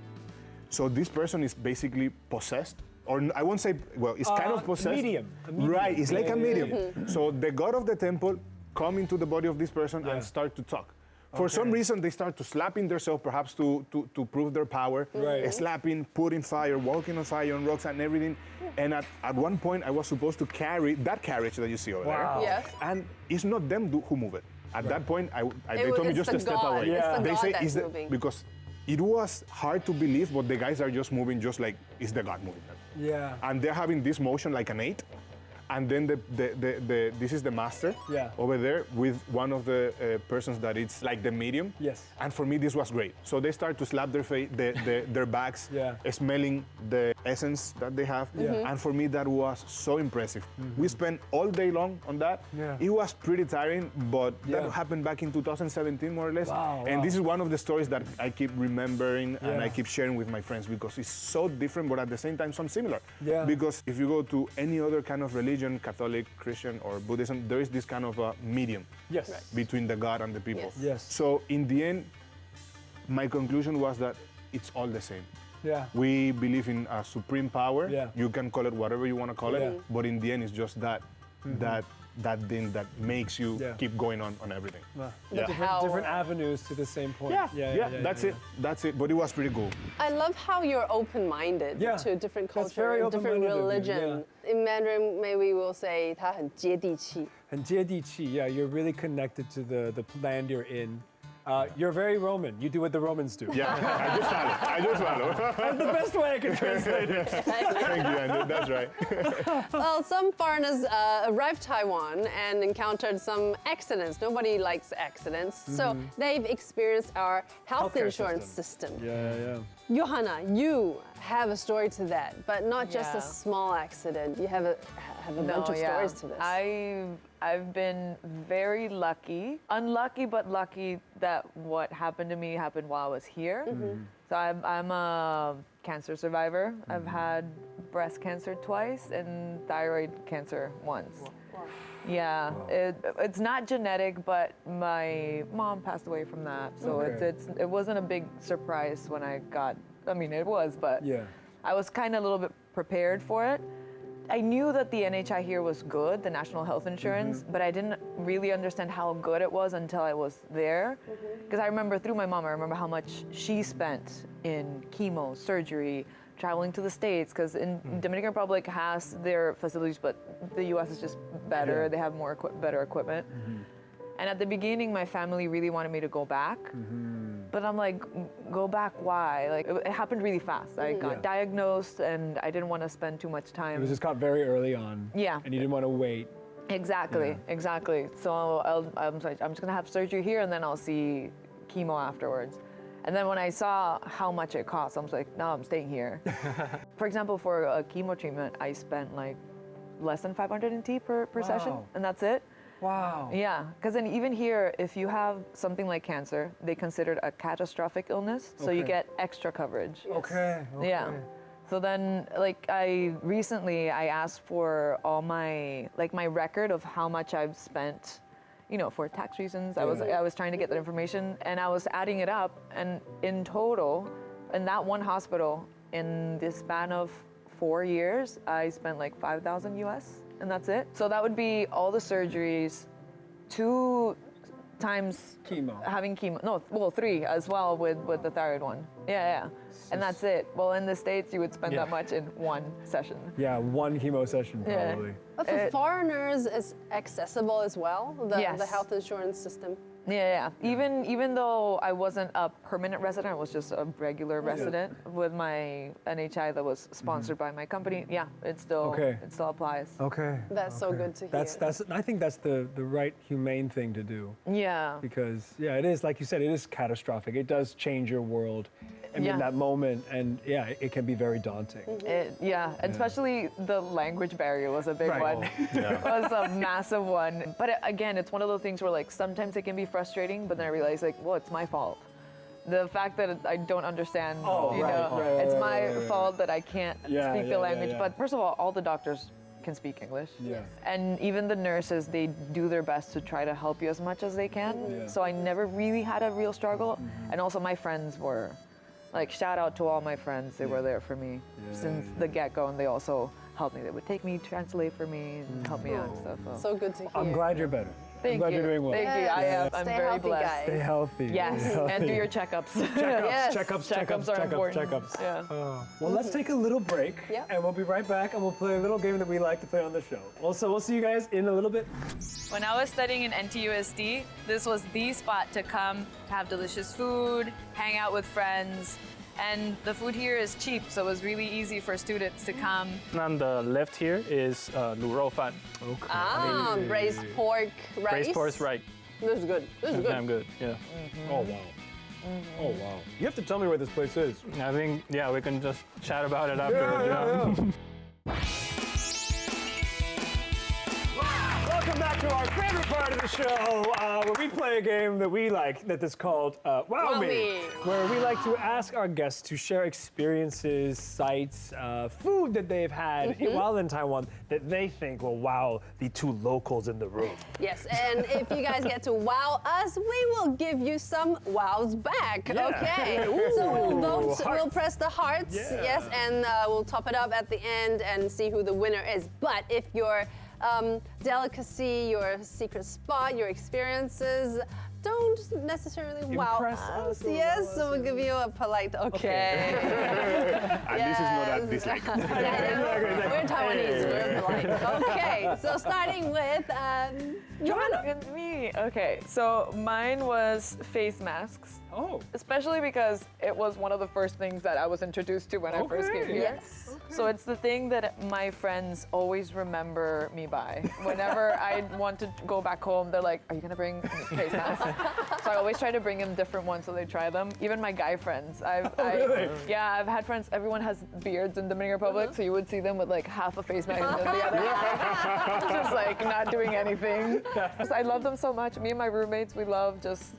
Speaker 4: So this person is basically possessed, or I won't say, well, it's kind of possessed.
Speaker 1: A medium.
Speaker 4: Right, it's like
Speaker 1: Yeah,
Speaker 4: a
Speaker 1: yeah,
Speaker 4: medium. So the god of the temple come into the body of this person
Speaker 1: Yeah.
Speaker 4: and start to talk. For some
Speaker 1: Okay.
Speaker 4: reason, they start to slapping themselves, perhaps to prove their power.
Speaker 1: Right.
Speaker 4: Slapping, putting fire, walking on fire, on rocks and everything. And at one point, I was supposed to carry that carriage that you see over
Speaker 1: Wow.
Speaker 4: there.
Speaker 2: Yes.
Speaker 4: And it's not them who move it. At that point, they told me
Speaker 2: It's
Speaker 4: just
Speaker 2: the
Speaker 4: to step
Speaker 2: god.
Speaker 4: away.
Speaker 2: It's the
Speaker 1: Yeah.
Speaker 4: They
Speaker 2: god
Speaker 4: say
Speaker 2: that's
Speaker 4: it's
Speaker 2: moving.
Speaker 4: because it was hard to believe, but the guys are just moving just like it's the god moving them.
Speaker 1: Yeah.
Speaker 4: And they're having this motion like an 8. And then this is the master
Speaker 1: Yeah.
Speaker 4: over there with one of the persons that it's like the medium.
Speaker 1: Yes.
Speaker 4: And for me, this was great. So they start to slap their backs,
Speaker 1: Yeah.
Speaker 4: smelling the essence that they have.
Speaker 1: Yeah.
Speaker 4: And for me, that was so impressive. We spent all day long on that.
Speaker 1: Yeah.
Speaker 4: It was pretty tiring, but
Speaker 1: Yeah.
Speaker 4: that happened back in 2017, more or less.
Speaker 1: Wow,
Speaker 4: And
Speaker 1: wow.
Speaker 4: this is one of the stories that I keep remembering and
Speaker 1: Yeah.
Speaker 4: I keep sharing with my friends because it's so different, but at the same time, so similar.
Speaker 1: Yeah.
Speaker 4: Because if you go to any other kind of religion, Catholic, Christian, or Buddhism, there is this kind of a medium
Speaker 1: Yes.
Speaker 4: between the God and the people.
Speaker 2: Yes.
Speaker 1: Yes.
Speaker 4: So in the end, my conclusion was that it's all the same.
Speaker 1: Yeah.
Speaker 4: We believe in a supreme power.
Speaker 1: Yeah.
Speaker 4: You can call it whatever you want to call
Speaker 1: Yeah.
Speaker 4: it, but in the end, it's just that thing that makes you
Speaker 1: Yeah.
Speaker 4: keep going on everything.
Speaker 1: Well,
Speaker 4: Yeah.
Speaker 1: different avenues to the same point.
Speaker 4: That's it. That's it. But it was pretty cool.
Speaker 2: I love how you're open-minded
Speaker 1: Yeah.
Speaker 2: to different
Speaker 1: That's
Speaker 2: culture,
Speaker 1: very
Speaker 2: different
Speaker 1: open-minded of you,
Speaker 2: religion. In Mandarin, maybe we'll say 它很接地气.
Speaker 1: And 接地气, yeah, you're really connected to the land you're in. You're very Roman. You do what the Romans do.
Speaker 4: Yeah, I just follow.
Speaker 1: That's the best way I can translate it.
Speaker 4: Thank you, Andrew. That's right.
Speaker 2: Well, some foreigners arrived Taiwan and encountered some accidents. Nobody likes accidents. So they've experienced our health
Speaker 1: Healthcare
Speaker 2: insurance system.
Speaker 1: Yeah.
Speaker 2: Johanna, you have a story to that, but not just
Speaker 3: Yeah.
Speaker 2: a small accident. You have a bunch of stories to this.
Speaker 3: I've been very lucky, unlucky but lucky that what happened to me happened while I was here. So I'm a cancer survivor. I've had breast cancer twice and thyroid cancer once. Yeah, it's not genetic, but my mom passed away from that. So
Speaker 1: Okay.
Speaker 3: it wasn't a big surprise when I got. I mean, it was, but
Speaker 1: Yeah.
Speaker 3: I was kind of a little bit prepared for it. I knew that the NHI here was good, the National Health Insurance, but I didn't really understand how good it was until I was there. Because I remember through my mom, I remember how much she spent in chemo, surgery, traveling to the States, because in Dominican Republic has their facilities, but the US is just better.
Speaker 1: Yeah.
Speaker 3: They have better equipment. And at the beginning, my family really wanted me to go back. But I'm like, go back, why? Like, it happened really fast. I got
Speaker 1: Yeah.
Speaker 3: diagnosed and I didn't want to spend too much time.
Speaker 1: It was just caught very early on.
Speaker 3: Yeah.
Speaker 1: And you didn't want to wait.
Speaker 3: Exactly. So I'm like, I'm just gonna have surgery here and then I'll see chemo afterwards. And then when I saw how much it cost, I was like, no, I'm staying here. For example, for a chemo treatment, I spent like less than 500 NT per session,
Speaker 1: Wow.
Speaker 3: and that's it.
Speaker 1: Wow.
Speaker 3: Yeah, because then even here, if you have something like cancer, they consider it a catastrophic illness, so you
Speaker 1: Okay.
Speaker 3: get extra coverage.
Speaker 1: Okay.
Speaker 3: Yeah. So then, like, I asked for all my record of how much I've spent, for tax reasons. I was trying to get that information, and I was adding it up, and in total, in that one hospital, in the span of 4 years, I spent like 5,000 US, and that's it. So that would be all the surgeries, two times
Speaker 1: Chemo.
Speaker 3: having chemo. No, well, 3 as well with the thyroid one. Yeah. And that's it. Well, in the States, you would spend
Speaker 1: Yeah.
Speaker 3: that much in one session.
Speaker 1: Yeah, one chemo session
Speaker 3: Yeah.
Speaker 1: probably.
Speaker 2: But for foreigners, it's accessible as well, the
Speaker 3: Yes.
Speaker 2: health insurance system.
Speaker 3: Yeah. Even though I wasn't a permanent resident, I was just a regular resident with my NHI that was sponsored by my company. Yeah, it still applies.
Speaker 1: Okay.
Speaker 2: That's so good to hear.
Speaker 1: That's I think that's the right humane thing to do,
Speaker 3: Yeah.
Speaker 1: because it is, like you said, it is catastrophic. It does change your world. In that moment, and it can be very daunting.
Speaker 3: And especially the language barrier was a big
Speaker 1: Right.
Speaker 3: one. It was a massive one. But again, it's one of those things where like sometimes it can be frustrating, but then I realize like, well, it's my fault. The fact that I don't understand, it's my fault that I can't speak the language. But first of all the doctors can speak English.
Speaker 1: Yeah.
Speaker 3: And even the nurses, they do their best to try to help you as much as they can.
Speaker 1: Yeah.
Speaker 3: So I never really had a real struggle. And also my friends were, like, shout out to all my friends. They were there for me since the get-go, and they also helped me. They would take me, translate for me, and help me out and stuff.
Speaker 2: So good to hear.
Speaker 1: I'm glad you're better.
Speaker 3: Thank
Speaker 1: I'm glad
Speaker 3: you.
Speaker 1: you're doing well.
Speaker 3: Thank you. I'm
Speaker 2: Stay
Speaker 3: very
Speaker 2: healthy,
Speaker 3: blessed.
Speaker 2: guys.
Speaker 1: Stay healthy.
Speaker 3: Yes,
Speaker 1: Stay healthy.
Speaker 3: and do your checkups.
Speaker 1: Checkups
Speaker 3: are important.
Speaker 1: checkups.
Speaker 3: Yeah.
Speaker 1: Well, let's take a little break,
Speaker 2: Yep.
Speaker 1: and we'll be right back, and we'll play a little game that we like to play on the show. Also, we'll see you guys in a little bit.
Speaker 6: When I was studying in NTUSD, this was the spot to come to have delicious food, hang out with friends, and the food here is cheap, so it was really easy for students to come.
Speaker 5: On the left here is 卤肉饭.
Speaker 1: Okay.
Speaker 2: Braised pork rice.
Speaker 5: Braised pork, right?
Speaker 2: This is good. This is good.
Speaker 5: Damn good, yeah.
Speaker 1: Oh, wow. Oh, wow. You have to tell me where this place is.
Speaker 5: I think, we can just chat about it after.
Speaker 1: Welcome back to our favorite part of the show, where we play a game that we like, that is called Wow Me, where we like to ask our guests to share experiences, sights, food that they've had while in Taiwan that they think will wow the two locals in the room.
Speaker 2: Yes, and if you guys get to wow us, we will give you some wows back.
Speaker 1: Yeah.
Speaker 2: Okay. So we'll vote,
Speaker 1: hearts.
Speaker 2: we'll press the hearts, yes, and we'll top it up at the end and see who the winner is. But if your delicacy, your secret spot, your experiences don't necessarily wow
Speaker 1: Impress
Speaker 2: us,
Speaker 1: us or
Speaker 2: yes,
Speaker 1: wow
Speaker 2: so
Speaker 1: us
Speaker 2: we'll give you a polite okay.
Speaker 4: And this is not that dislike.
Speaker 2: We're Taiwanese, we're polite. Okay, so starting with Joanna.
Speaker 3: Look at me. Okay, so mine was face masks.
Speaker 1: Oh.
Speaker 3: Especially because it was one of the first things that I was introduced to when I first came here.
Speaker 2: Yes.
Speaker 3: So it's the thing that my friends always remember me by. Whenever I want to go back home, they're like, "Are you gonna bring face masks?" So I always try to bring them different ones so they try them. Even my guy friends. I've had friends. Everyone has beards in Dominican Republic, so you would see them with like half a face mask and then the other half, just like not doing anything. So I love them so much. Me and my roommates, we love just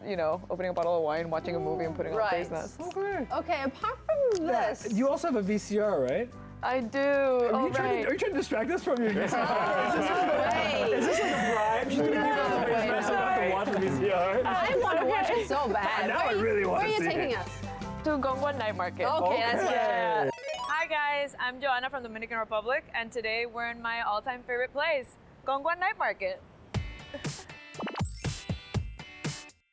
Speaker 3: opening a bottle of wine, watching a movie, and putting on face masks.
Speaker 1: Okay.
Speaker 2: Okay, apart from this,
Speaker 1: You also have a VCR, right?
Speaker 3: I do.
Speaker 1: Are you trying to distract us from your VCR? Is this like a bribe? She's gonna give us a face mask so we don't have to watch the VCR.
Speaker 2: I want to watch it so bad.
Speaker 1: Now I really want to
Speaker 2: Where are
Speaker 1: see
Speaker 2: you taking
Speaker 1: it.
Speaker 2: us?
Speaker 3: To Gongguan Night Market.
Speaker 2: Okay, that's good.
Speaker 6: Hi guys, I'm Joanna from Dominican Republic, and today we're in my all-time favorite place, Gongguan Night Market.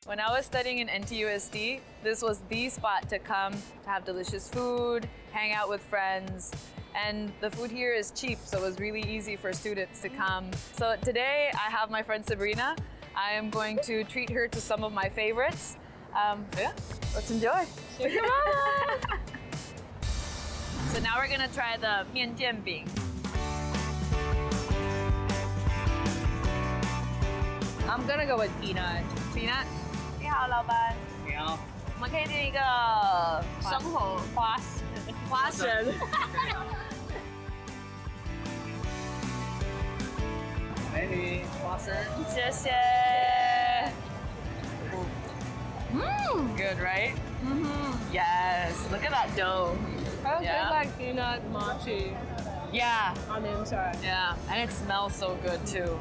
Speaker 6: When I was studying in NTUSD, this was the spot to come to have delicious food, hang out with friends, and the food here is cheap, so it was really easy for students to come. So today I have my friend Sabrina. I am going to treat her to some of my favorites. Let's enjoy. So now we're gonna try the 面煎饼. I'm gonna go with peanut. Peanut? 你好，老板。你好。我们可以点一个生活花生。美女花生，谢谢。Good, right? Yes. Look at that dough.
Speaker 7: I also like peanut mochi
Speaker 6: Yeah.
Speaker 7: on the inside.
Speaker 6: Yeah, and it smells so good too.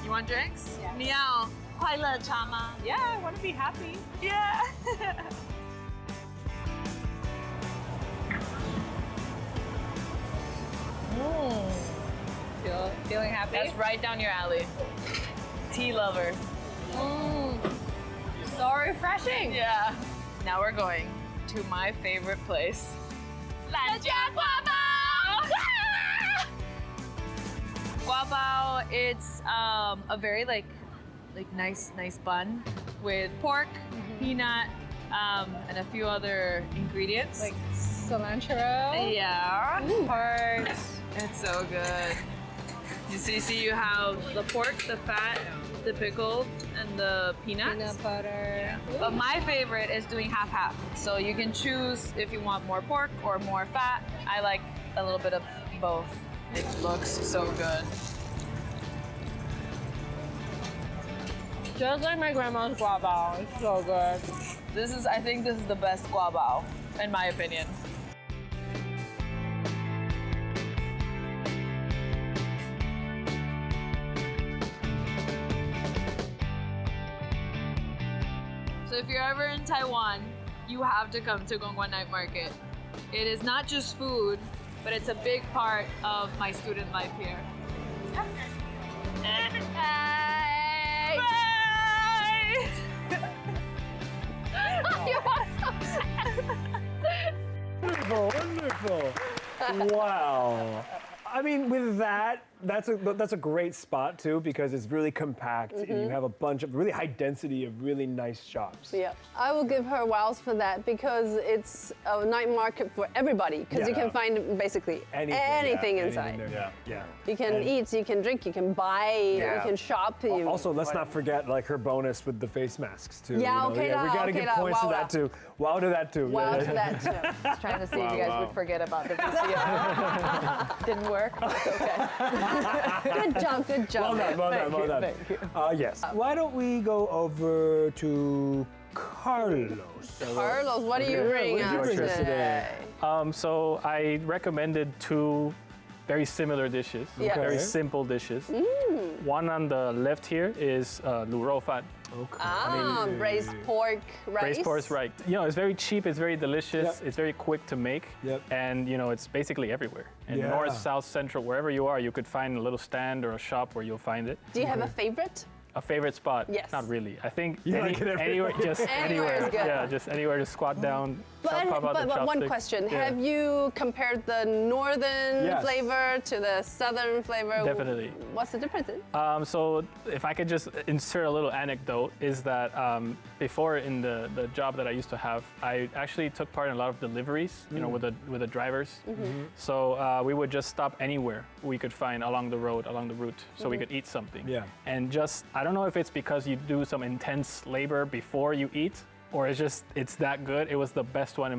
Speaker 6: You want drinks?
Speaker 7: Yes.
Speaker 6: 你要快乐茶吗?
Speaker 7: Yeah, I want to be happy.
Speaker 6: Yeah.
Speaker 7: happy?
Speaker 6: That's right down your alley. Tea lover.
Speaker 7: So refreshing.
Speaker 6: Yeah. Now we're going to my favorite place. Guabao, it's a very like nice bun with pork, peanut, and a few other ingredients.
Speaker 7: Like cilantro.
Speaker 6: Yeah.
Speaker 7: Heart.
Speaker 6: It's so good. You see you have the pork, the fat, the pickle, and the peanuts.
Speaker 7: Peanut butter.
Speaker 6: But my favorite is doing half-half. So you can choose if you want more pork or more fat. I like a little bit of both. It looks so good.
Speaker 7: Just like my grandma's guava. It's so good.
Speaker 6: I think this is the best guabao, in my opinion. So if you're ever in Taiwan, you have to come to Gongguan Night Market. It is not just food, but it's a big part of my student life here. Bye!
Speaker 1: Wonderful, wonderful. Wow. I mean, with that, that's a great spot too because it's really compact and you have a bunch of really high density of really nice shops.
Speaker 2: Yeah, I will give her wows for that because it's a night market for everybody because you can find basically anything inside.
Speaker 1: Yeah.
Speaker 2: You can eat, you can drink, you can buy, you can shop.
Speaker 1: Also, let's not forget like her bonus with the face masks too.
Speaker 2: Yeah,
Speaker 1: we gotta give points to that too. Wow to that too.
Speaker 2: Wow to that too.
Speaker 3: I was trying to see if you guys would forget about the VCR. Didn't work. It's okay.
Speaker 2: Good job, good job.
Speaker 1: Well done.
Speaker 3: Thank you.
Speaker 1: Yes. Why don't we go over to Carlos?
Speaker 2: Carlos, what are you bringing
Speaker 1: what did you
Speaker 2: us
Speaker 1: bring
Speaker 2: today?
Speaker 5: So I recommended two very similar dishes,
Speaker 2: Yes.
Speaker 5: very simple dishes. One on the left here is lu rou fan.
Speaker 1: Okay.
Speaker 2: Braised pork rice.
Speaker 5: Braised pork rice. You know, it's very cheap, it's very delicious,
Speaker 1: Yep.
Speaker 5: it's very quick to make, and you know, it's basically everywhere. In north, south, central, wherever you are, you could find a little stand or a shop where you'll find it.
Speaker 2: Do you have a favorite?
Speaker 5: A favorite spot?
Speaker 2: Yes.
Speaker 5: Not really. I think
Speaker 1: like it
Speaker 5: anywhere, just
Speaker 2: Anywhere is good.
Speaker 5: Yeah, just anywhere to squat down.
Speaker 2: But
Speaker 5: pop out the
Speaker 2: one
Speaker 5: chopstick.
Speaker 2: question.
Speaker 5: Yeah.
Speaker 2: Have you compared the northern
Speaker 1: Yes.
Speaker 2: flavor to the southern flavor?
Speaker 5: Definitely.
Speaker 2: What's the difference?
Speaker 5: So if I could just insert a little anecdote is that before in the job that I used to have, I actually took part in a lot of deliveries, you know, with the drivers. So we would just stop anywhere we could find along the route, so we could eat something.
Speaker 1: Yeah.
Speaker 5: And just, I don't know if it's because you do some intense labor before you eat, or it's that good. It was the best one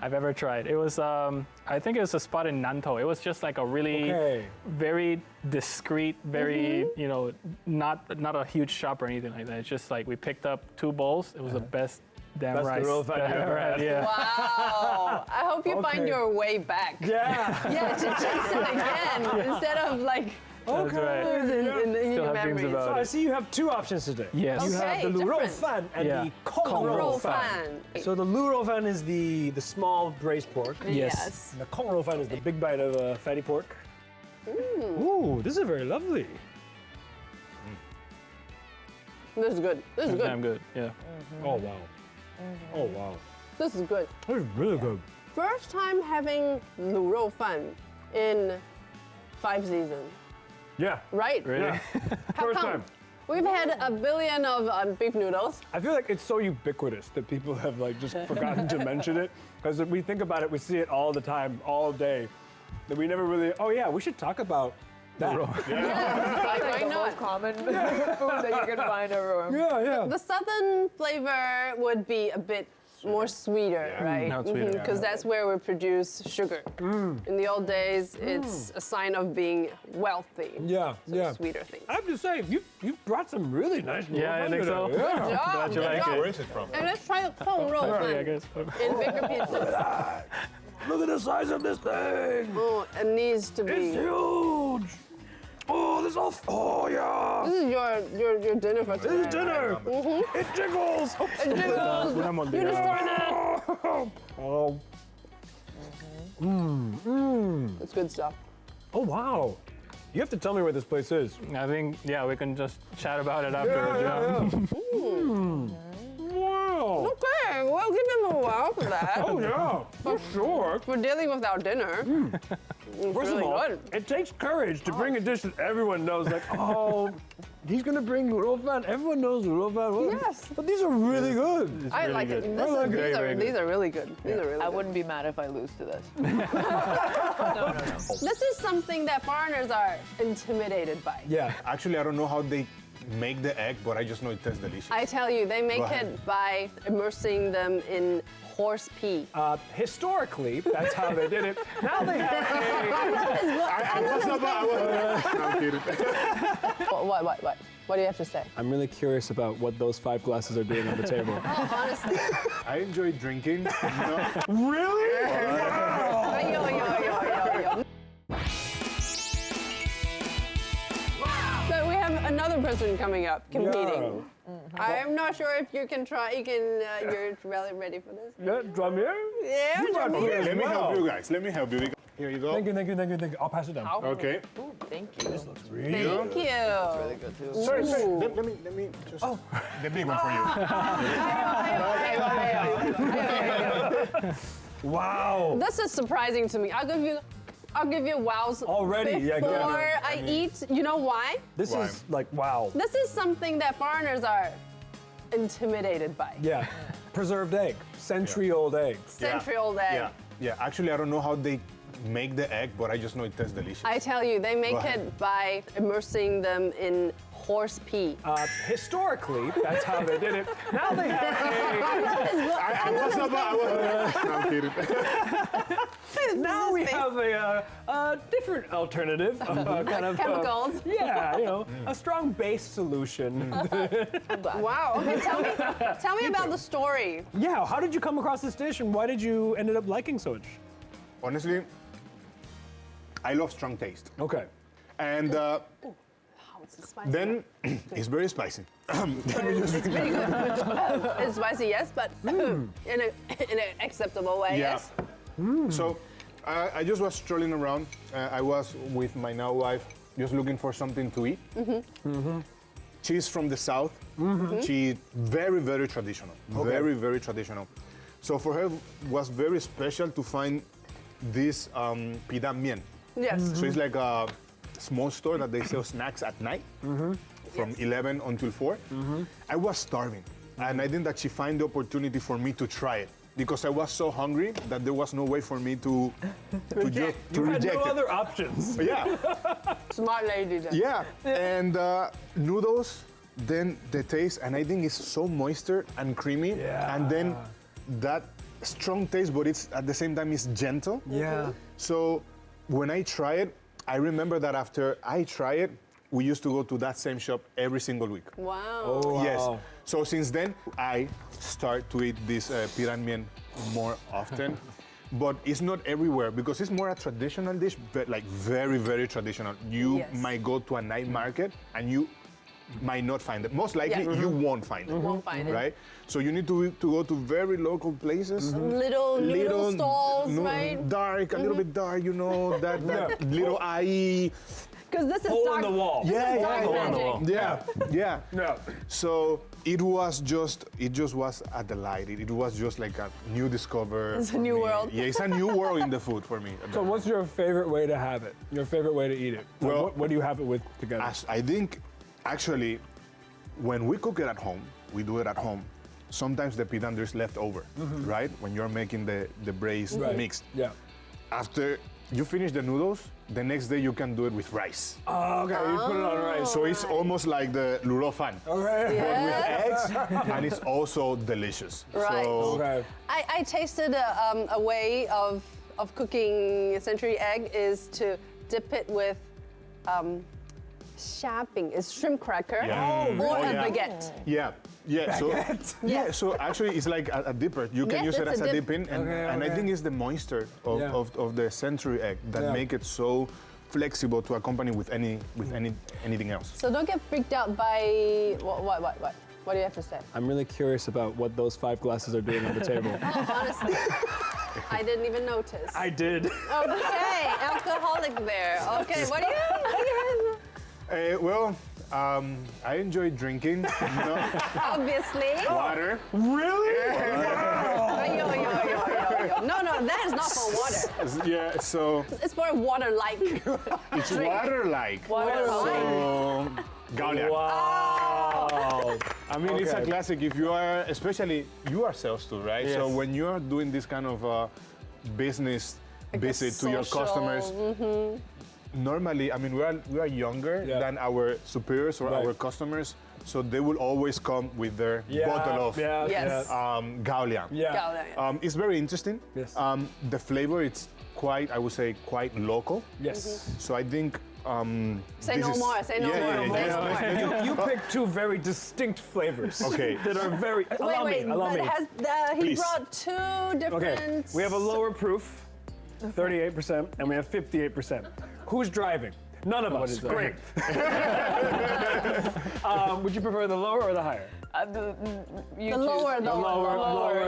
Speaker 5: I've ever tried. It was, I think it was a spot in Nantou. It was just like a really very discreet, very, you know, not a huge shop or anything like that. It's just like we picked up 2 bowls. It was the best damn rice
Speaker 1: lu rou fan
Speaker 5: that I
Speaker 1: I've
Speaker 5: ever had. Yeah.
Speaker 2: Wow. I hope you find your way back.
Speaker 1: Yeah.
Speaker 2: Yeah, to chase it again instead of like
Speaker 5: That's right.
Speaker 2: in
Speaker 5: Still
Speaker 2: your
Speaker 5: have dreams
Speaker 2: memories.
Speaker 5: about
Speaker 1: So
Speaker 5: it.
Speaker 1: I see you have 2 options today.
Speaker 5: Yes.
Speaker 1: You have the lu rou
Speaker 2: different.
Speaker 1: fan and
Speaker 5: Yeah.
Speaker 1: the kong rou
Speaker 2: Rou
Speaker 1: fan.
Speaker 2: fan.
Speaker 1: So the lu rou fan is the small braised pork.
Speaker 5: Yes.
Speaker 1: And the kong rou fan is the big bite of fatty pork. Ooh, this is very lovely.
Speaker 2: This is good. This is good.
Speaker 5: Damn good. Yeah.
Speaker 1: Oh wow. Oh wow.
Speaker 2: This is good.
Speaker 1: This is really good.
Speaker 2: First time having lu rou fan in 5 seasons,
Speaker 1: Yeah.
Speaker 2: right?
Speaker 5: Really?
Speaker 1: Yeah.
Speaker 2: How
Speaker 1: First
Speaker 2: come?
Speaker 1: time.
Speaker 2: We've had a billion of beef noodles.
Speaker 1: I feel like it's so ubiquitous that people have like just forgotten to mention it. Because if we think about it, we see it all the time, all day. That we never really. Oh yeah, we should talk about that.
Speaker 3: Like
Speaker 2: Why
Speaker 3: the
Speaker 2: not?
Speaker 3: most common food that you can find everywhere.
Speaker 1: Yeah.
Speaker 2: The southern flavor would be a bit more sweeter, right?
Speaker 5: Now it's sweeter.
Speaker 2: Because that's where we produce sugar. In the old days, it's a sign of being wealthy.
Speaker 1: Yeah.
Speaker 2: Sweeter things.
Speaker 1: I have to say, you brought some really nice.
Speaker 5: Yeah, I think so.
Speaker 1: Yeah.
Speaker 5: Glad you
Speaker 2: Good
Speaker 5: like
Speaker 2: job.
Speaker 5: it.
Speaker 4: Where is it from?
Speaker 2: And let's try the kong rou
Speaker 5: Sorry, I
Speaker 2: fan
Speaker 5: guess.
Speaker 2: in bigger pieces.
Speaker 1: Look at the size of this thing.
Speaker 2: Oh, it needs to be.
Speaker 1: It's huge. Oh, this all. Oh yeah.
Speaker 2: This is your dinner for today.
Speaker 1: This is dinner. It jiggles.
Speaker 2: It jiggles. You destroyed it.
Speaker 1: Oh.
Speaker 2: It's good stuff.
Speaker 1: Oh wow. You have to tell me where this place is.
Speaker 5: I think, yeah, we can just chat about it afterwards.
Speaker 1: Wow.
Speaker 2: Okay, we'll give him a wow for that.
Speaker 1: Oh yeah, for sure.
Speaker 2: For dealing with our dinner. It's
Speaker 1: First
Speaker 2: really
Speaker 1: of all,
Speaker 2: good.
Speaker 1: it takes courage to bring a dish that everyone knows. Like, oh, he's gonna bring noodle fan. Everyone knows noodle fan.
Speaker 2: Yes.
Speaker 1: But these are really good.
Speaker 2: I like it.
Speaker 1: I like it.
Speaker 2: These are really good. These are really
Speaker 3: I
Speaker 2: good.
Speaker 3: wouldn't be mad if I lose to this.
Speaker 2: This is something that foreigners are intimidated by.
Speaker 1: Yeah.
Speaker 4: Actually, I don't know how they make the egg, but I just know it tastes delicious.
Speaker 2: I tell you, they make
Speaker 4: Go ahead.
Speaker 2: it by immersing them in horse pee.
Speaker 1: Historically, that's how they did it. Now they have
Speaker 4: I'm kidding.
Speaker 2: What? What do you have to say?
Speaker 1: I'm really curious about what those 5 glasses are doing on the table.
Speaker 2: Honestly.
Speaker 4: I enjoy drinking.
Speaker 1: Really?
Speaker 2: Yo. So we have another person coming up competing. I'm not sure if you can try. You're really ready for this.
Speaker 1: Yeah, Joamir?
Speaker 2: Yeah,
Speaker 1: You got
Speaker 2: Joamir.
Speaker 1: this.
Speaker 4: Let me
Speaker 1: Wow.
Speaker 4: help you guys. Let me help you. Here you go.
Speaker 1: Thank you. I'll pass it down.
Speaker 4: Okay.
Speaker 3: Ooh, thank you.
Speaker 2: Thank you.
Speaker 3: Really good too.
Speaker 4: Sorry. Let me just. Oh, the big one for you.
Speaker 1: Wow.
Speaker 2: This is surprising to me. I'll give you wows
Speaker 1: Already? Yeah, go
Speaker 2: before
Speaker 1: ahead.
Speaker 2: I eat. You know why?
Speaker 1: This
Speaker 4: Why?
Speaker 1: is like, wow.
Speaker 2: This is something that foreigners are intimidated by.
Speaker 1: Yeah. Preserved egg. Century-old eggs.
Speaker 2: Century-old egg.
Speaker 4: Yeah. Actually, I don't know how they make the egg, but I just know it tastes delicious.
Speaker 2: I tell you, they make
Speaker 4: Go ahead.
Speaker 2: it by immersing them in horse pee.
Speaker 1: Historically, that's how they did it. Now they have
Speaker 4: I'm kidding.
Speaker 1: now we have a different alternative, kind of
Speaker 2: Chemicals.
Speaker 1: yeah, you know, a strong base solution.
Speaker 2: Wow. Okay, tell me about the story.
Speaker 1: Yeah, how did you come across this dish, and why did you ended up liking so much?
Speaker 4: Honestly, I love strong taste.
Speaker 1: Okay.
Speaker 4: And
Speaker 2: Oh, it's spicy.
Speaker 4: then it's very spicy.
Speaker 2: It's pretty good. It's spicy, yes, but in an acceptable way,
Speaker 4: Yeah.
Speaker 2: yes.
Speaker 4: So I just was strolling around. I was with my now wife, just looking for something to eat. She's from the south. She very, very traditional. Very, very traditional. So for her, was very special to find this pidam mien.
Speaker 2: Yes.
Speaker 4: So it's like a small store that they sell snacks at night from 11 until 4. I was starving, and I think that she found the opportunity for me to try it because I was so hungry that there was no way for me to
Speaker 1: You had
Speaker 4: reject
Speaker 1: no
Speaker 4: it.
Speaker 1: other options.
Speaker 4: Yeah,
Speaker 2: Smart lady then.
Speaker 4: yeah, and noodles. Then the taste, and I think it's so moisture and creamy,
Speaker 1: Yeah.
Speaker 4: and then that strong taste, but it's at the same time it's gentle.
Speaker 1: Yeah.
Speaker 4: So when I try it, I remember that after I try it, we used to go to that same shop every single week.
Speaker 2: Wow.
Speaker 1: Oh,
Speaker 4: Yes.
Speaker 1: wow.
Speaker 4: So since then, I start to eat this piran mien more often. But it's not everywhere because it's more a traditional dish, but like very, very traditional. You
Speaker 2: Yes.
Speaker 4: might go to a night market and you might not find it. Most likely,
Speaker 2: Yeah.
Speaker 4: you won't find it.
Speaker 2: Won't find it.
Speaker 4: Right? So you need to go to very local places.
Speaker 2: Little noodle stalls, right?
Speaker 4: Dark, a little bit dark, you know, that little eye.
Speaker 2: Because this is
Speaker 1: Hole
Speaker 2: dark.
Speaker 1: in the wall.
Speaker 2: This is dark
Speaker 1: hole in the
Speaker 2: magic.
Speaker 1: wall.
Speaker 4: Yeah.
Speaker 1: Yeah.
Speaker 4: So it just was a delight. It was just like a new discover.
Speaker 2: It's a
Speaker 4: for
Speaker 2: new
Speaker 4: me.
Speaker 2: world.
Speaker 4: Yeah, it's a new world in the food for me.
Speaker 1: So what's your favorite way to have it? Your favorite way to eat it? Like,
Speaker 4: Well-
Speaker 1: what do you have it with together?
Speaker 4: I think, actually, when we cook it at home, we do it at home. Sometimes the pidam there's left over, right? When you're making the braised
Speaker 1: Right.
Speaker 4: mixed.
Speaker 1: Yeah.
Speaker 4: After you finish the noodles, the next day you can do it with rice.
Speaker 1: Oh, okay. You put it on rice.
Speaker 4: So it's almost like the lulo fan.
Speaker 1: Okay.
Speaker 4: But with eggs, and it's also delicious.
Speaker 2: Right.
Speaker 4: So
Speaker 1: Okay.
Speaker 2: I tasted a way of cooking a century egg is to dip it with shapping, is shrimp cracker
Speaker 4: Yeah.
Speaker 2: or
Speaker 4: Oh,
Speaker 2: a
Speaker 4: yeah.
Speaker 2: baguette.
Speaker 4: Yeah. So
Speaker 2: Yes.
Speaker 4: So actually, it's like a dipper. You can
Speaker 2: Yes,
Speaker 4: use it
Speaker 2: it's
Speaker 4: as
Speaker 2: a
Speaker 4: a
Speaker 2: dip.
Speaker 4: dip in, and I
Speaker 1: Okay.
Speaker 4: think it's the moisture of,
Speaker 1: Yeah.
Speaker 4: of the century egg that
Speaker 1: Yeah.
Speaker 4: make it so flexible to accompany with anything else.
Speaker 2: So don't get freaked out by what? What do you have to say?
Speaker 1: I'm really curious about what those 5 glasses are doing on the table.
Speaker 2: Honestly, I didn't even notice.
Speaker 1: I did.
Speaker 2: Okay, alcoholic there. Okay, what do you have?
Speaker 4: Well, I enjoy drinking,
Speaker 2: Obviously.
Speaker 4: water.
Speaker 1: Really?
Speaker 2: Yo. No, that is not for water.
Speaker 4: Yeah, so
Speaker 2: It's for water-like.
Speaker 4: it's water-like. So, Gaoliang.
Speaker 1: Wow.
Speaker 4: I mean, it's a
Speaker 1: Okay.
Speaker 4: classic if you are, especially you ourselves too, right? So
Speaker 1: Yes.
Speaker 4: when you are doing this kind of business visit to your
Speaker 2: social,
Speaker 4: customers, normally, I mean, we are younger
Speaker 1: Yeah.
Speaker 4: than our superiors or
Speaker 1: Right.
Speaker 4: our customers, so they will always come with their bottle of
Speaker 2: Yes.
Speaker 4: Gaoliang.
Speaker 2: Gaoliang.
Speaker 4: It's very interesting.
Speaker 1: Yes.
Speaker 4: The flavor, it's quite, I would say, quite local.
Speaker 1: Yes.
Speaker 4: So I think.
Speaker 2: Say
Speaker 4: this
Speaker 2: no
Speaker 4: is-
Speaker 2: more. Say no
Speaker 4: yeah,
Speaker 2: more.
Speaker 4: yeah,
Speaker 2: Say no
Speaker 4: yeah.
Speaker 2: more.
Speaker 1: You picked two very distinct flavors.
Speaker 4: Okay.
Speaker 1: That are very. Allow
Speaker 2: Wait,
Speaker 1: me. Allow
Speaker 2: but
Speaker 1: me.
Speaker 2: he
Speaker 4: Please.
Speaker 2: brought two different.
Speaker 1: Okay. We have a lower proof, 38%, and we have 58%. Who's driving? None of us. Great. Would you prefer the lower or the higher?
Speaker 2: The lower.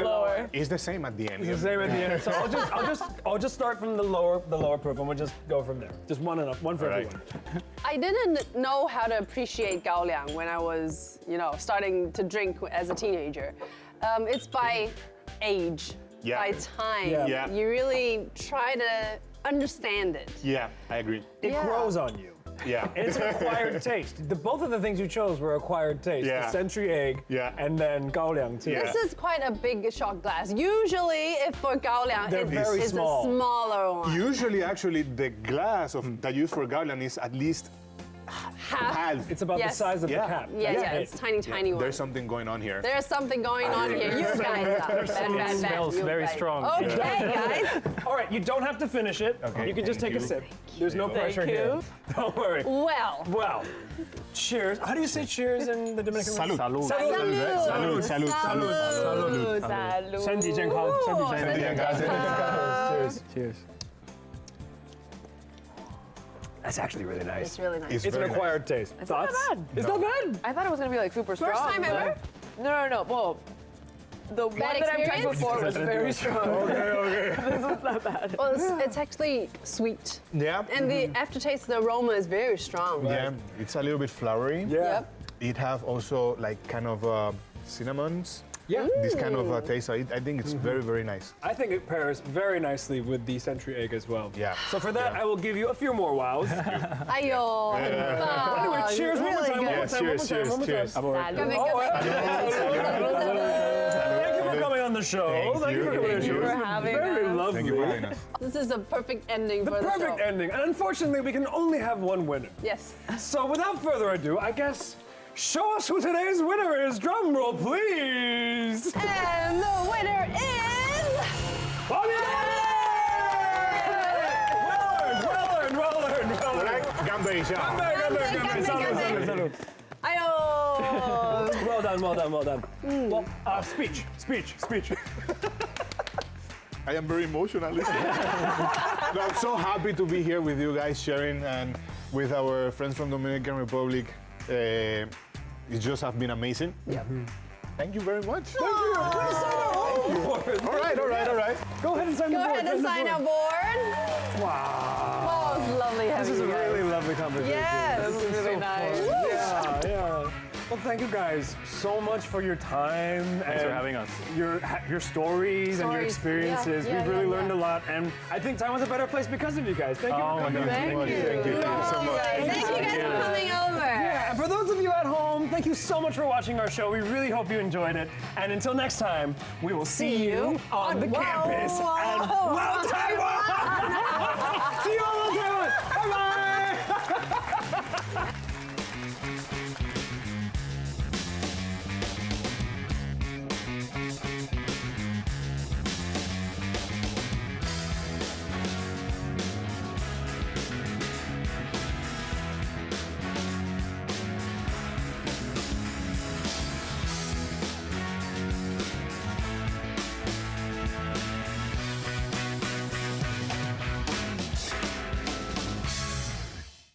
Speaker 3: Lower.
Speaker 4: It's the same at the end.
Speaker 1: It's the same at the end. So I'll just start from the lower proof, and we'll just go from there. Just one for
Speaker 4: Right.
Speaker 1: everyone.
Speaker 2: I didn't know how to appreciate Gaoliang when I was, starting to drink as a teenager. It's by age,
Speaker 4: Yeah.
Speaker 2: by time.
Speaker 4: Yeah.
Speaker 2: You really try to understand it.
Speaker 4: Yeah, I agree.
Speaker 1: It
Speaker 2: Yeah.
Speaker 1: grows on you.
Speaker 4: Yeah.
Speaker 1: It's an acquired taste. Both of the things you chose were acquired taste.
Speaker 4: Yeah.
Speaker 1: The century egg and then gaoliang too.
Speaker 4: Yeah.
Speaker 2: This is quite a big shot glass. Usually, if for Gaoliang,
Speaker 1: They're very
Speaker 2: it's
Speaker 1: small.
Speaker 2: a smaller one.
Speaker 4: Usually, actually, the glass that you use for Gaoliang is at least half.
Speaker 1: It's about the
Speaker 2: Yes.
Speaker 1: size of
Speaker 4: Yeah.
Speaker 1: the cap.
Speaker 2: Yeah,
Speaker 1: That's
Speaker 2: yeah,
Speaker 1: it.
Speaker 2: it's tiny one.
Speaker 4: There's something going on here.
Speaker 2: There's something going on here. You guys are bad.
Speaker 5: smells
Speaker 2: You
Speaker 5: very
Speaker 2: guys.
Speaker 5: strong.
Speaker 2: Okay, guys.
Speaker 1: All right, you don't have to finish it.
Speaker 4: Okay,
Speaker 1: You can just
Speaker 4: thank
Speaker 1: take a
Speaker 4: you.
Speaker 1: sip. There's no pressure here.
Speaker 3: you.
Speaker 1: Don't worry.
Speaker 2: Well,
Speaker 1: Well, cheers. How do you say cheers in the Dominican Republic?
Speaker 4: Salud.
Speaker 1: Salud.
Speaker 4: Salud. Salud. Salud.
Speaker 2: salud.
Speaker 1: 身体健康，身体健康，身体健康。Cheers. Cheers. That's actually really nice.
Speaker 2: It's really nice.
Speaker 4: It's
Speaker 1: It's an
Speaker 4: very nice.
Speaker 1: acquired taste.
Speaker 3: not
Speaker 1: Thoughts?
Speaker 3: bad.
Speaker 1: It's not bad.
Speaker 3: I thought it was gonna be like super strong.
Speaker 2: time
Speaker 3: but-
Speaker 2: ever?
Speaker 3: No. Well, the one that I've tried
Speaker 2: experience?
Speaker 3: before was very strong.
Speaker 1: Okay.
Speaker 3: This one's not bad.
Speaker 2: Well, it's actually sweet.
Speaker 4: Yeah.
Speaker 2: And the aftertaste, the aroma is very strong.
Speaker 4: Yeah, it's a little bit flowery.
Speaker 1: Yeah.
Speaker 2: Yep.
Speaker 4: It have also like kind of cinnamons.
Speaker 1: Yeah.
Speaker 4: This kind of taste. I think it's very, very nice.
Speaker 1: I think it pairs very nicely with the century egg as well.
Speaker 4: Yeah.
Speaker 1: So for that,
Speaker 4: Yeah.
Speaker 1: I will give you a few more wows.
Speaker 2: Ayo.
Speaker 1: Anyway, cheers one more
Speaker 2: Really
Speaker 1: time.
Speaker 2: good.
Speaker 1: One more time. One more
Speaker 4: Cheers,
Speaker 1: time. One more
Speaker 4: cheers,
Speaker 1: time.
Speaker 3: Salud.
Speaker 2: Come
Speaker 1: Thank you for coming on the show.
Speaker 4: Thank you.
Speaker 1: for coming on the
Speaker 4: Thank
Speaker 1: show.
Speaker 4: you
Speaker 3: for having
Speaker 1: Very
Speaker 3: us.
Speaker 1: lovely.
Speaker 4: Thank you for having us.
Speaker 2: This is a perfect ending
Speaker 1: The
Speaker 2: for the
Speaker 1: perfect
Speaker 2: show.
Speaker 1: ending. And unfortunately, we can only have one winner.
Speaker 2: Yes.
Speaker 1: So without further ado, I guess, show us who today's winner is. Drum roll, please.
Speaker 2: And the winner is...
Speaker 1: Well earned.
Speaker 4: Gambay siya.
Speaker 1: Salud.
Speaker 2: Ayo.
Speaker 1: Well done. Well, speech.
Speaker 4: I am very emotional listening. No, I'm so happy to be here with you guys sharing and with our friends from Dominican Republic. It just have been amazing.
Speaker 2: Yeah.
Speaker 4: Thank you very much.
Speaker 1: Thank you. Please sign our board.
Speaker 4: All right.
Speaker 1: Go ahead and sign
Speaker 2: Go
Speaker 1: the board.
Speaker 2: ahead and sign
Speaker 1: our
Speaker 2: aboard.
Speaker 1: Wow.
Speaker 2: Oh, it's lovely having
Speaker 1: This is a
Speaker 2: you guys.
Speaker 1: really lovely conversation.
Speaker 2: Yes.
Speaker 3: This is really nice.
Speaker 1: Yeah. Well, thank you guys so much for your time.
Speaker 5: Thanks for having us.
Speaker 1: Your stories and your
Speaker 2: Stories.
Speaker 1: experiences.
Speaker 2: Yeah,
Speaker 1: We've really
Speaker 2: yeah.
Speaker 1: learned a lot, and I think Taiwan's a better place because of you guys. Thank you
Speaker 5: Oh
Speaker 1: for
Speaker 5: my
Speaker 1: coming.
Speaker 5: God.
Speaker 2: Thank you.
Speaker 4: Thank you so much.
Speaker 2: Thank you guys for coming over.
Speaker 1: And for those of you at home, thank you so much for watching our show. We really hope you enjoyed it. And until next time, we will see you on the campus. And Wow, Taiwan!